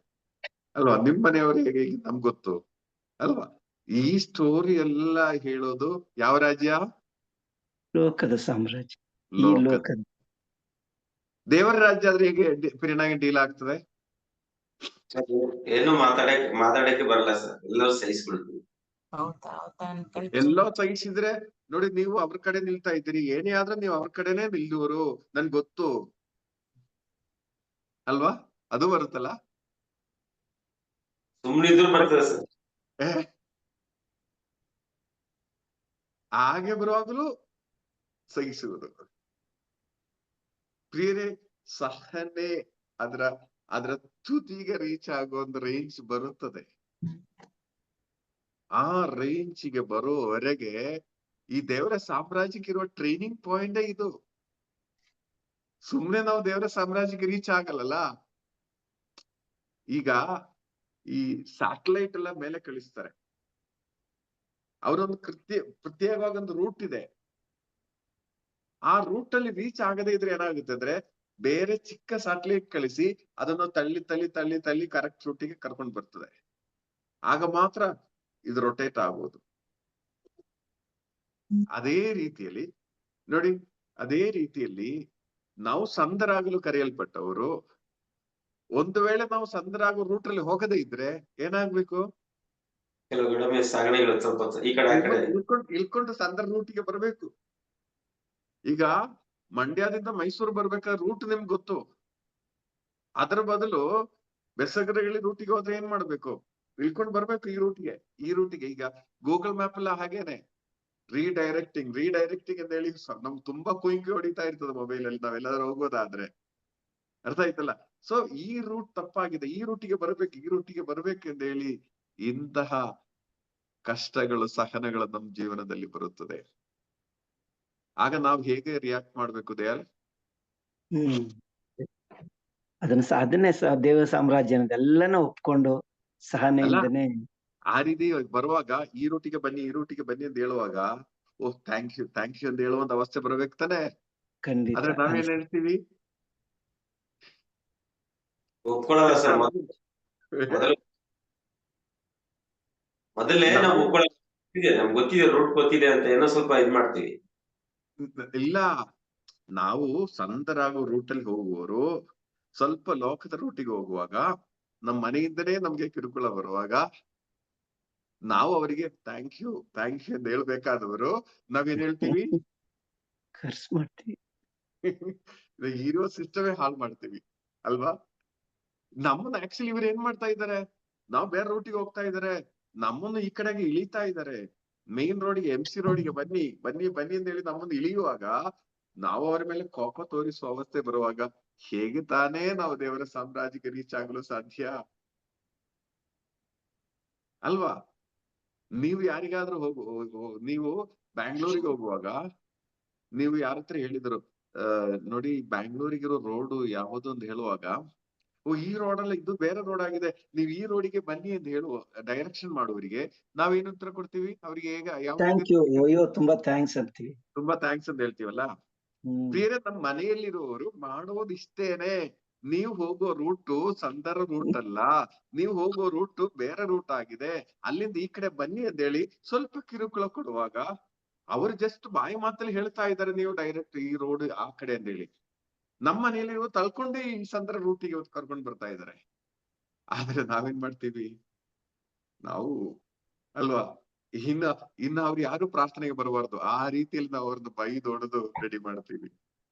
Speaker 1: ಅಲ್ವಾ? ನಿಮ್ ಮನೆಯವರು ಹೇಗೆ ನಮ್ಗೆ ಗೊತ್ತು ಅಲ್ವಾ? ಈ ಸ್ಟೋರಿ ಎಲ್ಲ ಹೇಳೋದು ಯಾವ ರಾಜ್ಯ?
Speaker 3: ಲೋಕದ ಸಾಮ್ರಾಜ್ಯ.
Speaker 1: ದೇವರ ರಾಜ್ಯ ಆದ್ರೆ ಹೇಗೆ ಪರಿಣಾಮ ಡೀಲ್ ಆಗ್ತದೆ?
Speaker 4: ಏನು ಮಾತಾಡಕ್ಕೆ ಬರಲ್ಲ ಸರ್, ಎಲ್ಲರೂ ಸಹಿಸ್ಕೊಳ್ತೀವಿ.
Speaker 6: ಹೌದಾ ಅನ್ಕೊಂಡ್
Speaker 1: ಎಲ್ಲೋ ಸಹಿಸಿದ್ರೆ ನೋಡಿ, ನೀವು ಅವ್ರ ಕಡೆ ನಿಲ್ತಾ ಇದ್ದೀರಿ, ಏನೇ ಆದ್ರೂ ನೀವು ಅವ್ರ ಕಡೆನೆ ನಿಲ್ಲುವರು, ನನ್ಗೆ ಗೊತ್ತು ಅಲ್ವಾ? ಅದು ಬರುತ್ತಲ್ಲ.
Speaker 4: ಸುಮ್ನಿದ್ರು ಬರ್ತದೆ ಸರ್.
Speaker 1: ಹಾಗೆ ಬರುವಾಗಲೂ ಸಹಿಸುವುದು. ಪ್ರಿಯರೇ, ಸಹನೆ ಅದರ ತುದಿಗೆ ರೀಚ್ ಆಗೋ ಒಂದು ರೇಂಜ್ ಬರುತ್ತದೆ. ಆ ರೇಂಜ್ಗೆ ಬರೋವರೆಗೆ ಈ ದೇವರ ಸಾಮ್ರಾಜ್ಯಕ್ಕೆ ಇರುವ ಟ್ರೈನಿಂಗ್ ಪಾಯಿಂಟ್ ಇದು. ಸುಮ್ನೆ ನಾವು ದೇವರ ಸಾಮ್ರಾಜ್ಯಕ್ಕೆ ರೀಚ್ ಆಗಲ್ಲ. ಈಗ ಈ ಸ್ಯಾಟಲೈಟ್ ಎಲ್ಲ ಮೇಲೆ ಕಳಿಸ್ತಾರೆ, ಅವರೊಂದು ಪ್ರತ್ಯೇಕವಾದ ಒಂದು ರೂಟ್ ಇದೆ. ಆ ರೂಟ್ ಅಲ್ಲಿ ರೀಚ್ ಆಗದೇ ಇದ್ರೆ ಏನಾಗುತ್ತೆ ಅಂದ್ರೆ, ಬೇರೆ ಚಿಕ್ಕ ಸ್ಯಾಟಲೈಟ್ ಕಳಿಸಿ ಅದನ್ನು ತಳ್ಳಿ ಕರೆಕ್ಟ್ ರೂಟಿಗೆ ಕರ್ಕೊಂಡು ಬರ್ತದೆ. ಆಗ ಮಾತ್ರ ಇದು ರೊಟೇಟ್ ಆಗೋದು. ಅದೇ ರೀತಿಯಲ್ಲಿ ನೋಡಿ, ಅದೇ ರೀತಿಯಲ್ಲಿ ನಾವು ಸಂಧರಾಗಲು ಕರೆಯಲ್ಪಟ್ಟವರು. ಒಂದು ವೇಳೆ ನಾವು ಸಂಧರಾಗೋ ರೂಟ್ ಅಲ್ಲಿ ಹೋಗದೇ ಇದ್ರೆ ಏನಾಗ್ಬೇಕು?
Speaker 4: ಕೆಲವು ಸಾಗಣೆಗಳು ಸ್ವಲ್ಪ ಈ ಕಡೆ ಆ ಕಡೆ
Speaker 1: ಇಳ್ಕೊಂಡು ಸಂಧರ ರೂಟಿಗೆ ಬರ್ಬೇಕು. ಈಗ ಮಂಡ್ಯದಿಂದ ಮೈಸೂರು ಬರ್ಬೇಕಾದ್ರೆ ರೂಟ್ ನಿಮ್ಗೆ ಗೊತ್ತು. ಅದರ ಬದಲು ಬೆಸಗರಹಳ್ಳಿ ರೂಟಿಗೆ ಹೋದ್ರೆ ಏನ್ ಮಾಡ್ಬೇಕು? ಇಳ್ಕೊಂಡು ಬರ್ಬೇಕು ಈ ರೂಟಿಗೆ. ಈಗ ಗೂಗಲ್ ಮ್ಯಾಪ್ ಎಲ್ಲ ಹಾಗೇನೆ ರೀಡೈರೆಕ್ಟಿಂಗ್ ಅಂತ ಹೇಳಿ ನಮ್ಗೆ ತುಂಬಾ ಕುಯ್ಕಿ ಹೊಡಿತಾ ಇರ್ತದೆ ಮೊಬೈಲ್ ಅಲ್ಲಿ, ನಾವೆಲ್ಲಾದ್ರೂ ಹೋಗೋದಾದ್ರೆ. ಅರ್ಥ ಆಯ್ತಲ್ಲ? ಸೊ ಈ ರೂಟ್ ತಪ್ಪಾಗಿದೆ, ಈ ರೂಟಿಗೆ ಬರ್ಬೇಕು ಅಂತ ಹೇಳಿ ಇಂತಹ ಕಷ್ಟಗಳು, ಸಹನಗಳು ನಮ್ಮ ಜೀವನದಲ್ಲಿ ಬರುತ್ತದೆ. ಆಗ ನಾವು ಹೇಗೆ ರಿಯಾಕ್ಟ್ ಮಾಡ್ಬೇಕು ದಯಾಲ್?
Speaker 7: ಅದನ್ನ ದೇವ ಸಾಮ್ರಾಜ್ಯ ಅನ್ನೋದೆಲ್ಲನೂ ಒಪ್ಕೊಂಡು ಸಹನೆಯಿಂದನೇ
Speaker 1: ಆ ರೀತಿ ಬರುವಾಗ ಈ ರೂಟಿಗೆ ಬನ್ನಿ ಅಂತ ಹೇಳುವಾಗ, ಓಹ್ ಥ್ಯಾಂಕ್ ಯು ಅಂತ ಹೇಳುವಂತ ಅವಸ್ಥೆ ಬರ್ಬೇಕು ತಾನೆ.
Speaker 7: ಖಂಡಿತ
Speaker 1: ಆದ್ರೆ ನಾವೇನ್ ಹೇಳ್ತೀವಿ?
Speaker 4: ಒಪ್ಕೊಳ್ಳಲ್ಲ ಸರ್. ಮೊದಲೇ ನಾವು ಒಪ್ಕೊಳ್ಳೋದು, ನಮ್ಗೆ ಗೊತ್ತಿದೆ ರೂಟ್ ಗೊತ್ತಿದೆ ಅಂತ ಏನೋ ಸ್ವಲ್ಪ ಇದ್ ಮಾಡ್ತೀವಿ.
Speaker 1: ಇಲ್ಲ, ನಾವು ಸಂತರಾಗೋ ರೂಟಲ್ಲಿ ಹೋಗುವವರು ಸ್ವಲ್ಪ ಲೋಕದ ರೂಟಿಗೆ ಹೋಗುವಾಗ, ನಮ್ಮ ಮನೆಯಿಂದನೇ ನಮ್ಗೆ ಕಿರುಕುಳ ಬರುವಾಗ ನಾವು ಅವರಿಗೆ ಥ್ಯಾಂಕ್ ಯು ಅಂತ ಹೇಳ್ಬೇಕಾದವರು ನಾವೇನ್ ಹೇಳ್ತೀವಿ?
Speaker 7: ಖರ್ಚು ಮಾಡ್ತೀವಿ.
Speaker 1: ಇರೋ ಸಿಸ್ಟಮೇ ಹಾಳು ಮಾಡ್ತೀವಿ ಅಲ್ವಾ? ನಮ್ಮನ್ನ ಆಕ್ಚುಲಿ ಇವ್ರು ಏನ್ ಮಾಡ್ತಾ ಇದ್ದಾರೆ? ನಾವು ಬೇರೆ ರೂಟಿಗೆ ಹೋಗ್ತಾ ಇದಾರೆ, ನಮ್ಮನ್ನು ಈ ಕಡೆಗೆ ಇಳಿತಾ ಇದ್ದಾರೆ. ಮೇನ್ ರೋಡಿಗೆ, MC ರೋಡಿಗೆ ಬನ್ನಿ ಅಂತ ಹೇಳಿ ನಮ್ಮನ್ನು ಇಳಿಯುವಾಗ ನಾವು ಅವರ ಮೇಲೆ ಕೋಪ ತೋರಿಸುವ ಅವಸ್ಥೆ ಬರುವಾಗ ಹೇಗೆ ತಾನೇ ನಾವು ದೇವರ ಸಾಮ್ರಾಜ್ಯಕ್ಕೆ ರೀಚ್ ಆಗಲು ಸಾಧ್ಯ ಅಲ್ವಾ? ನೀವು ಯಾರಿಗಾದ್ರೂ ನೀವು ಬ್ಯಾಂಗ್ಳೂರಿಗೆ ಹೋಗುವಾಗ ನೀವು ಯಾರ ಹತ್ರ ಹೇಳಿದ್ರು, ನೋಡಿ ಬ್ಯಾಂಗ್ಳೂರಿಗಿರೋ ರೋಡ್ ಯಾವುದು ಅಂತ ಹೇಳುವಾಗ, ಓ ಈ ರೋಡಲ್ಲ, ಇದು ಬೇರೆ ರೋಡ್ ಆಗಿದೆ, ನೀವು ಈ ರೋಡಿಗೆ ಬನ್ನಿ ಅಂತ ಹೇಳುವ ಡೈರೆಕ್ಷನ್ ಮಾಡುವವರಿಗೆ ನಾವೇನು ಉತ್ತರ ಕೊಡ್ತೀವಿ? ಅವ್ರಿಗೆ
Speaker 7: ಥ್ಯಾಂಕ್ ಯು, ಅಯ್ಯೋ ತುಂಬಾ ಥ್ಯಾಂಕ್ಸ್ ಅಂತೀವಿ.
Speaker 1: ತುಂಬಾ ಥ್ಯಾಂಕ್ಸ್ ಅಂತ ಹೇಳ್ತೀವಲ್ಲ. ಬೇರೆ ನಮ್ಮ ಮನೆಯಲ್ಲಿರುವವರು ಮಾಡೋದು ಇಷ್ಟೇನೆ. ನೀವು ಹೋಗೋ ರೂಟು ಸಂದರ ರೂಟ್ ಅಲ್ಲ, ನೀವು ಹೋಗೋ ರೂಟ್ ಬೇರೆ ರೂಟ್ ಆಗಿದೆ, ಅಲ್ಲಿಂದ ಈ ಕಡೆ ಬನ್ನಿ ಅಂತ ಹೇಳಿ ಸ್ವಲ್ಪ ಕಿರುಕುಳ ಕೊಡುವಾಗ ಅವರು ಜಸ್ಟ್ ಬಾಯಿ ಮಾತಲ್ಲಿ ಹೇಳ್ತಾ ಇದ್ದಾರೆ, ನೀವು ಡೈರೆಕ್ಟ್ ಈ ರೋಡ್ ಆ ಕಡೆ ಅಂತ ಹೇಳಿ. ನಮ್ಮ ಮನೆಯಲ್ಲಿ ತಳ್ಕೊಂಡೇ ಈ ಸಂದರ ರೂಟಿಗೆ ಕರ್ಕೊಂಡು ಬರ್ತಾ ಇದ್ದಾರೆ. ಆದ್ರೆ ನಾವೇನ್ ಮಾಡ್ತೀವಿ? ನಾವು ಅಲ್ವಾ, ಇನ್ನ ಅವ್ರು ಯಾರು ಪ್ರಾರ್ಥನೆಗೆ ಬರಬಾರ್ದು ಆ ರೀತಿಯಲ್ಲಿ ನಾವು ಅವ್ರದ್ದು ಬೈದೊಡೆದು ರೆಡಿ ಮಾಡ್ತೀವಿ.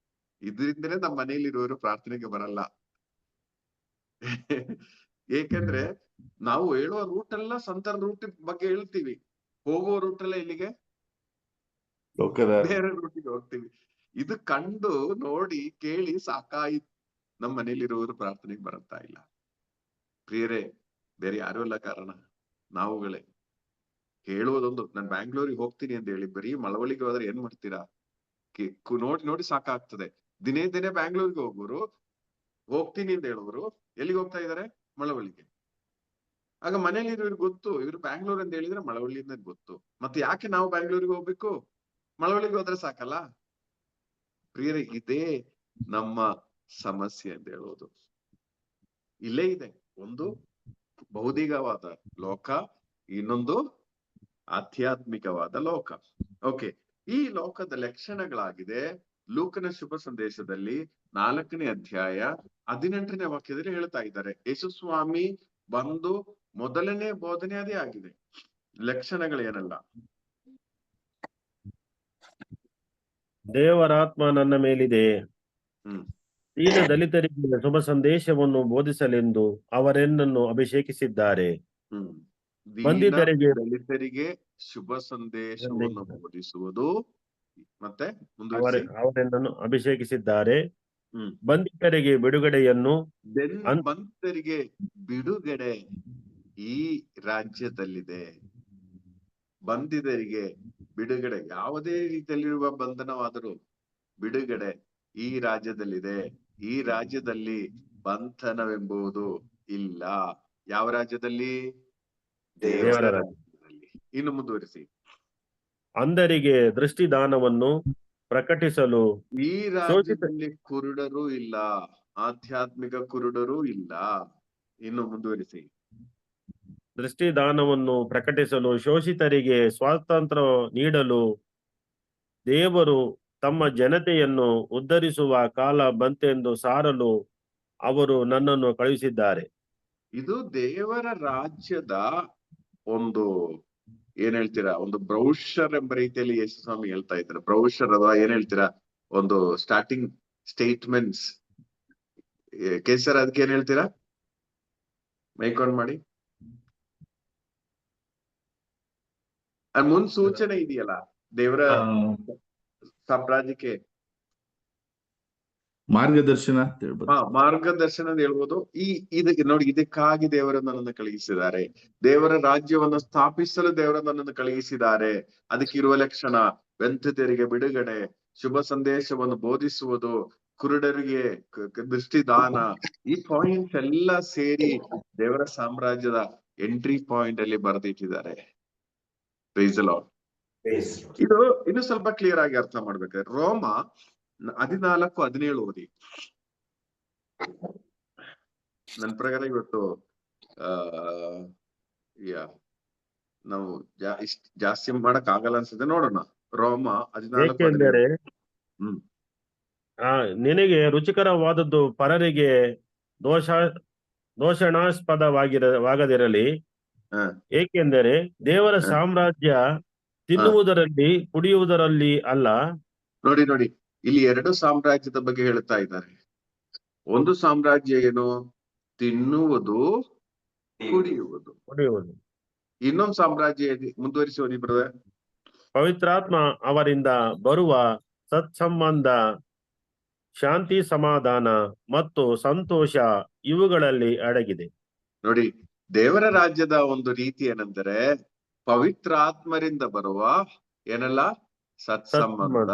Speaker 1: ಇದರಿಂದನೇ ನಮ್ಮ ಮನೆಯಲ್ಲಿರುವವರು ಪ್ರಾರ್ಥನೆಗೆ ಬರಲ್ಲ. ಏಕೆಂದ್ರೆ ನಾವು ಹೇಳುವ ರೂಟ್ ಎಲ್ಲ ಸಂತರ ರೂಟ್ ಬಗ್ಗೆ ಹೇಳ್ತೀವಿ, ಹೋಗುವ ರೂಟ್ ಎಲ್ಲ ಇಲ್ಲಿಗೆ ಬೇರೆ ರೂಟಿಗೆ ಹೋಗ್ತೀವಿ. ಇದು ಕಂಡು ನೋಡಿ ಕೇಳಿ ಸಾಕಾಯ್ತು, ನಮ್ಮ ಮನೆಯಲ್ಲಿರುವವರು ಪ್ರಾರ್ಥನೆಗೆ ಬರುತ್ತಾ ಇಲ್ಲ. ಪ್ರಿಯರೇ, ಬೇರೆ ಯಾರು ಅಲ್ಲ ಕಾರಣ, ನಾವುಗಳೇ. ಹೇಳುವುದೊಂದು, ನಾನು ಬ್ಯಾಂಗ್ಳೂರಿಗೆ ಹೋಗ್ತೀನಿ ಅಂತ ಹೇಳಿ ಬರೀ ಮಳವಳ್ಳಿಗೆ ಹೋದ್ರೆ ಏನ್ ಮಾಡ್ತೀರಾ? ನೋಡಿ ಸಾಕಾಗ್ತದೆ. ದಿನೇ ಬ್ಯಾಂಗ್ಳೂರಿಗೆ ಹೋಗೋರು, ಹೋಗ್ತೀನಿ ಅಂತ ಹೇಳುವರು ಎಲ್ಲಿಗೆ ಹೋಗ್ತಾ ಇದಾರೆ? ಮಳವಳ್ಳಿಗೆ. ಆಗ ಮನೇಲಿ ಇವ್ರಿಗೆ ಗೊತ್ತು, ಇವ್ರು ಬ್ಯಾಂಗ್ಳೂರ್ ಅಂತ ಹೇಳಿದ್ರೆ ಮಳವಳ್ಳಿಯಿಂದ ಗೊತ್ತು. ಮತ್ತೆ ಯಾಕೆ ನಾವು ಬ್ಯಾಂಗ್ಳೂರಿಗೆ ಹೋಗ್ಬೇಕು? ಮಳವಳ್ಳಿಗೆ ಹೋದ್ರೆ ಸಾಕಲ್ಲ. ಪ್ರಿಯರೇ, ಇದೇ ನಮ್ಮ ಸಮಸ್ಯೆ ಅಂತ ಹೇಳೋದು. ಇಲ್ಲೇ ಇದೆ, ಒಂದು ಭೌತಿಕವಾದ ಲೋಕ, ಇನ್ನೊಂದು ಆಧ್ಯಾತ್ಮಿಕವಾದ ಲೋಕ. ಓಕೆ, ಈ ಲೋಕದ ಲಕ್ಷಣಗಳಾಗಿದೆ ಲೂಕನ ಶುಭ ಸಂದೇಶದಲ್ಲಿ 4ನೇ ಅಧ್ಯಾಯ 18ನೇ ವಾಕ್ಯದಲ್ಲಿ ಹೇಳ್ತಾ ಇದ್ದಾರೆ. ಯೇಸು ಸ್ವಾಮಿ ಬಂದು ಮೊದಲನೇ ಬೋಧನೆ ಅದೇ ಆಗಿದೆ. ಲಕ್ಷಣಗಳೇನಲ್ಲ.
Speaker 5: ದೇವರಾತ್ಮ ನನ್ನ ಮೇಲಿದೆ,
Speaker 1: ಹ್ಮ್
Speaker 5: ದೀನ ದಲಿತರಿಗೆ ಶುಭ ಸಂದೇಶವನ್ನು ಬೋಧಿಸಲೆಂದು ಅವರೆನ್ನನ್ನು ಅಭಿಷೇಕಿಸಿದ್ದಾರೆ.
Speaker 1: ಹ್ಮ್
Speaker 5: ಬಂದಿದ್ದರಿಗೆ
Speaker 1: ದಲಿತರಿಗೆ ಶುಭ ಸಂದೇಶವನ್ನು ಬೋಧಿಸುವುದು. ಮತ್ತೆ ಮುಂದುವರಿಸಿ.
Speaker 5: ಅವರೆನ್ನನ್ನು ಅಭಿಷೇಕಿಸಿದ್ದಾರೆ.
Speaker 1: ಹ್ಮ್
Speaker 5: ಬಂದಿದ್ದರಿಗೆ ಬಿಡುಗಡೆಯನ್ನು
Speaker 1: ಬಂದಿದ್ದರಿಗೆ ಬಿಡುಗಡೆ ಈ ರಾಜ್ಯದಲ್ಲಿದೆ. ಬಂದಿದ್ದರಿಗೆ ಬಿಡುಗಡೆ, ಯಾವುದೇ ರೀತಿಯಲ್ಲಿರುವ ಬಂಧನವಾದರೂ ಬಿಡುಗಡೆ ಈ ರಾಜ್ಯದಲ್ಲಿದೆ. ಈ ರಾಜ್ಯದಲ್ಲಿ ಬಂಧನವೆಂಬುದು ಇಲ್ಲ. ಯಾವ ರಾಜ್ಯದಲ್ಲಿ? ದೇವರ ರಾಜ್ಯದಲ್ಲಿ. ಇನ್ನು ಮುಂದುವರಿಸಿ.
Speaker 5: ಅಂಧರಿಗೆ ದೃಷ್ಟಿದಾನವನ್ನು ಪ್ರಕಟಿಸಲು
Speaker 1: ಈ ರಾಜ್ಯದಲ್ಲಿ ಕುರುಡರೂ ಇಲ್ಲ, ಆಧ್ಯಾತ್ಮಿಕ ಕುರುಡರೂ ಇಲ್ಲ. ಇನ್ನು ಮುಂದುವರಿಸಿ.
Speaker 5: ದೃಷ್ಟಿದಾನವನ್ನು ಪ್ರಕಟಿಸಲು, ಶೋಷಿತರಿಗೆ ಸ್ವಾತಂತ್ರ್ಯ ನೀಡಲು, ದೇವರು ತಮ್ಮ ಜನತೆಯನ್ನು ಉದ್ಧರಿಸುವ ಕಾಲ ಬಂತೆಂದು ಸಾರಲು ಅವರು ನನ್ನನ್ನು ಕಳುಹಿಸಿದ್ದಾರೆ.
Speaker 1: ಇದು ದೇವರ ರಾಜ್ಯದ ಒಂದು ಏನ್ ಹೇಳ್ತೀರಾ, ಒಂದು ಬ್ರೌಷರ್ ಎಂಬ ರೀತಿಯಲ್ಲಿ ಯೇಸು ಸ್ವಾಮಿ ಹೇಳ್ತಾ ಇದ್ದಾರೆ. ಬ್ರೌಷರ್ ಅಥವಾ ಏನ್ ಹೇಳ್ತೀರಾ, ಒಂದು ಸ್ಟಾರ್ಟಿಂಗ್ ಸ್ಟೇಟ್ಮೆಂಟ್ಸ್. ಕೇಸರ್ ಅದಕ್ಕೆ ಏನ್ ಹೇಳ್ತೀರಾ? ಮೈಕ್ ಆನ್ ಮಾಡಿ. ಮುನ್ಸೂಚನೆ ಇದೆಯಲ್ಲ ದೇವರ ಸಾಮ್ರಾಜ್ಯಕ್ಕೆ.
Speaker 2: ಮಾರ್ಗದರ್ಶನ ಅಂತ ಹೇಳ್ಬೋದು.
Speaker 1: ಮಾರ್ಗದರ್ಶನ ಅಂತ ಹೇಳ್ಬೋದು. ಇದಕ್ಕೆ ನೋಡಿ, ಇದಕ್ಕಾಗಿ ದೇವರು ನನ್ನನ್ನು ಕಳುಹಿಸಿದ್ದಾರೆ. ದೇವರ ರಾಜ್ಯವನ್ನು ಸ್ಥಾಪಿಸಲು ದೇವರು ನನ್ನನ್ನು ಕಳುಹಿಸಿದ್ದಾರೆ. ಅದಕ್ಕಿರುವ ಲಕ್ಷಣ: ವಂಚಿತರಿಗೆ ಬಿಡುಗಡೆ, ಶುಭ ಸಂದೇಶವನ್ನು ಬೋಧಿಸುವುದು, ಕುರುಡರಿಗೆ ದೃಷ್ಟಿದಾನ. ಈ ಪಾಯಿಂಟ್ಸ್ ಎಲ್ಲ ಸೇರಿ ದೇವರ ಸಾಮ್ರಾಜ್ಯದ ಎಂಟ್ರಿ ಪಾಯಿಂಟ್ ಅಲ್ಲಿ ಬರೆದಿಟ್ಟಿದ್ದಾರೆ. Price the lord. ಇದು ಇನ್ನು ಸ್ವಲ್ಪ ಕ್ಲಿಯರ್ ಆಗಿ ಅರ್ಥ ಮಾಡ್ಬೇಕಾದ್ರೆ ರೋಮ 14:17 ಓದಿ. ನನ್ನ ಪ್ರಕಾರ ಇವತ್ತು ನಾವು ಜಾಸ್ತಿ ಮಾಡಕ್ ಆಗಲ್ಲ ಅನ್ಸುತ್ತೆ. ನೋಡೋಣ. ರೋಮ 14:17.
Speaker 5: ನಿನಗೆ ರುಚಿಕರವಾದದ್ದು ಪರರಿಗೆ ದೋಷಣಾಸ್ಪದವಾಗದಿರಲಿ, ಏಕೆಂದರೆ ದೇವರ ಸಾಮ್ರಾಜ್ಯ ತಿನ್ನುವುದರಲ್ಲಿ ಕುಡಿಯುವುದರಲ್ಲಿ ಅಲ್ಲ.
Speaker 1: ನೋಡಿ, ಇಲ್ಲಿ 2 ಸಾಮ್ರಾಜ್ಯದ ಬಗ್ಗೆ ಹೇಳ್ತಾ ಇದ್ದಾರೆ. ಒಂದು ಸಾಮ್ರಾಜ್ಯ ಏನು? ತಿನ್ನುವುದು, ಕುಡಿಯುವುದು. ಇನ್ನೊಂದು ಸಾಮ್ರಾಜ್ಯ ಮುಂದುವರಿಸಿ ಓದಿ ಬ್ರದರ್.
Speaker 5: ಪವಿತ್ರಾತ್ಮ ಅವರಿಂದ ಬರುವ ಸತ್ಸಂಬಂಧ, ಶಾಂತಿ, ಸಮಾಧಾನ ಮತ್ತು ಸಂತೋಷ ಇವುಗಳಲ್ಲಿ ಅಡಗಿದೆ.
Speaker 1: ನೋಡಿ, ದೇವರ ರಾಜ್ಯದ ಒಂದು ರೀತಿ ಏನೆಂದರೆ ಪವಿತ್ರಾತ್ಮರಿಂದ ಬರುವ ಏನೆಲ್ಲ? ಸತ್ಸಂಬಂಧ,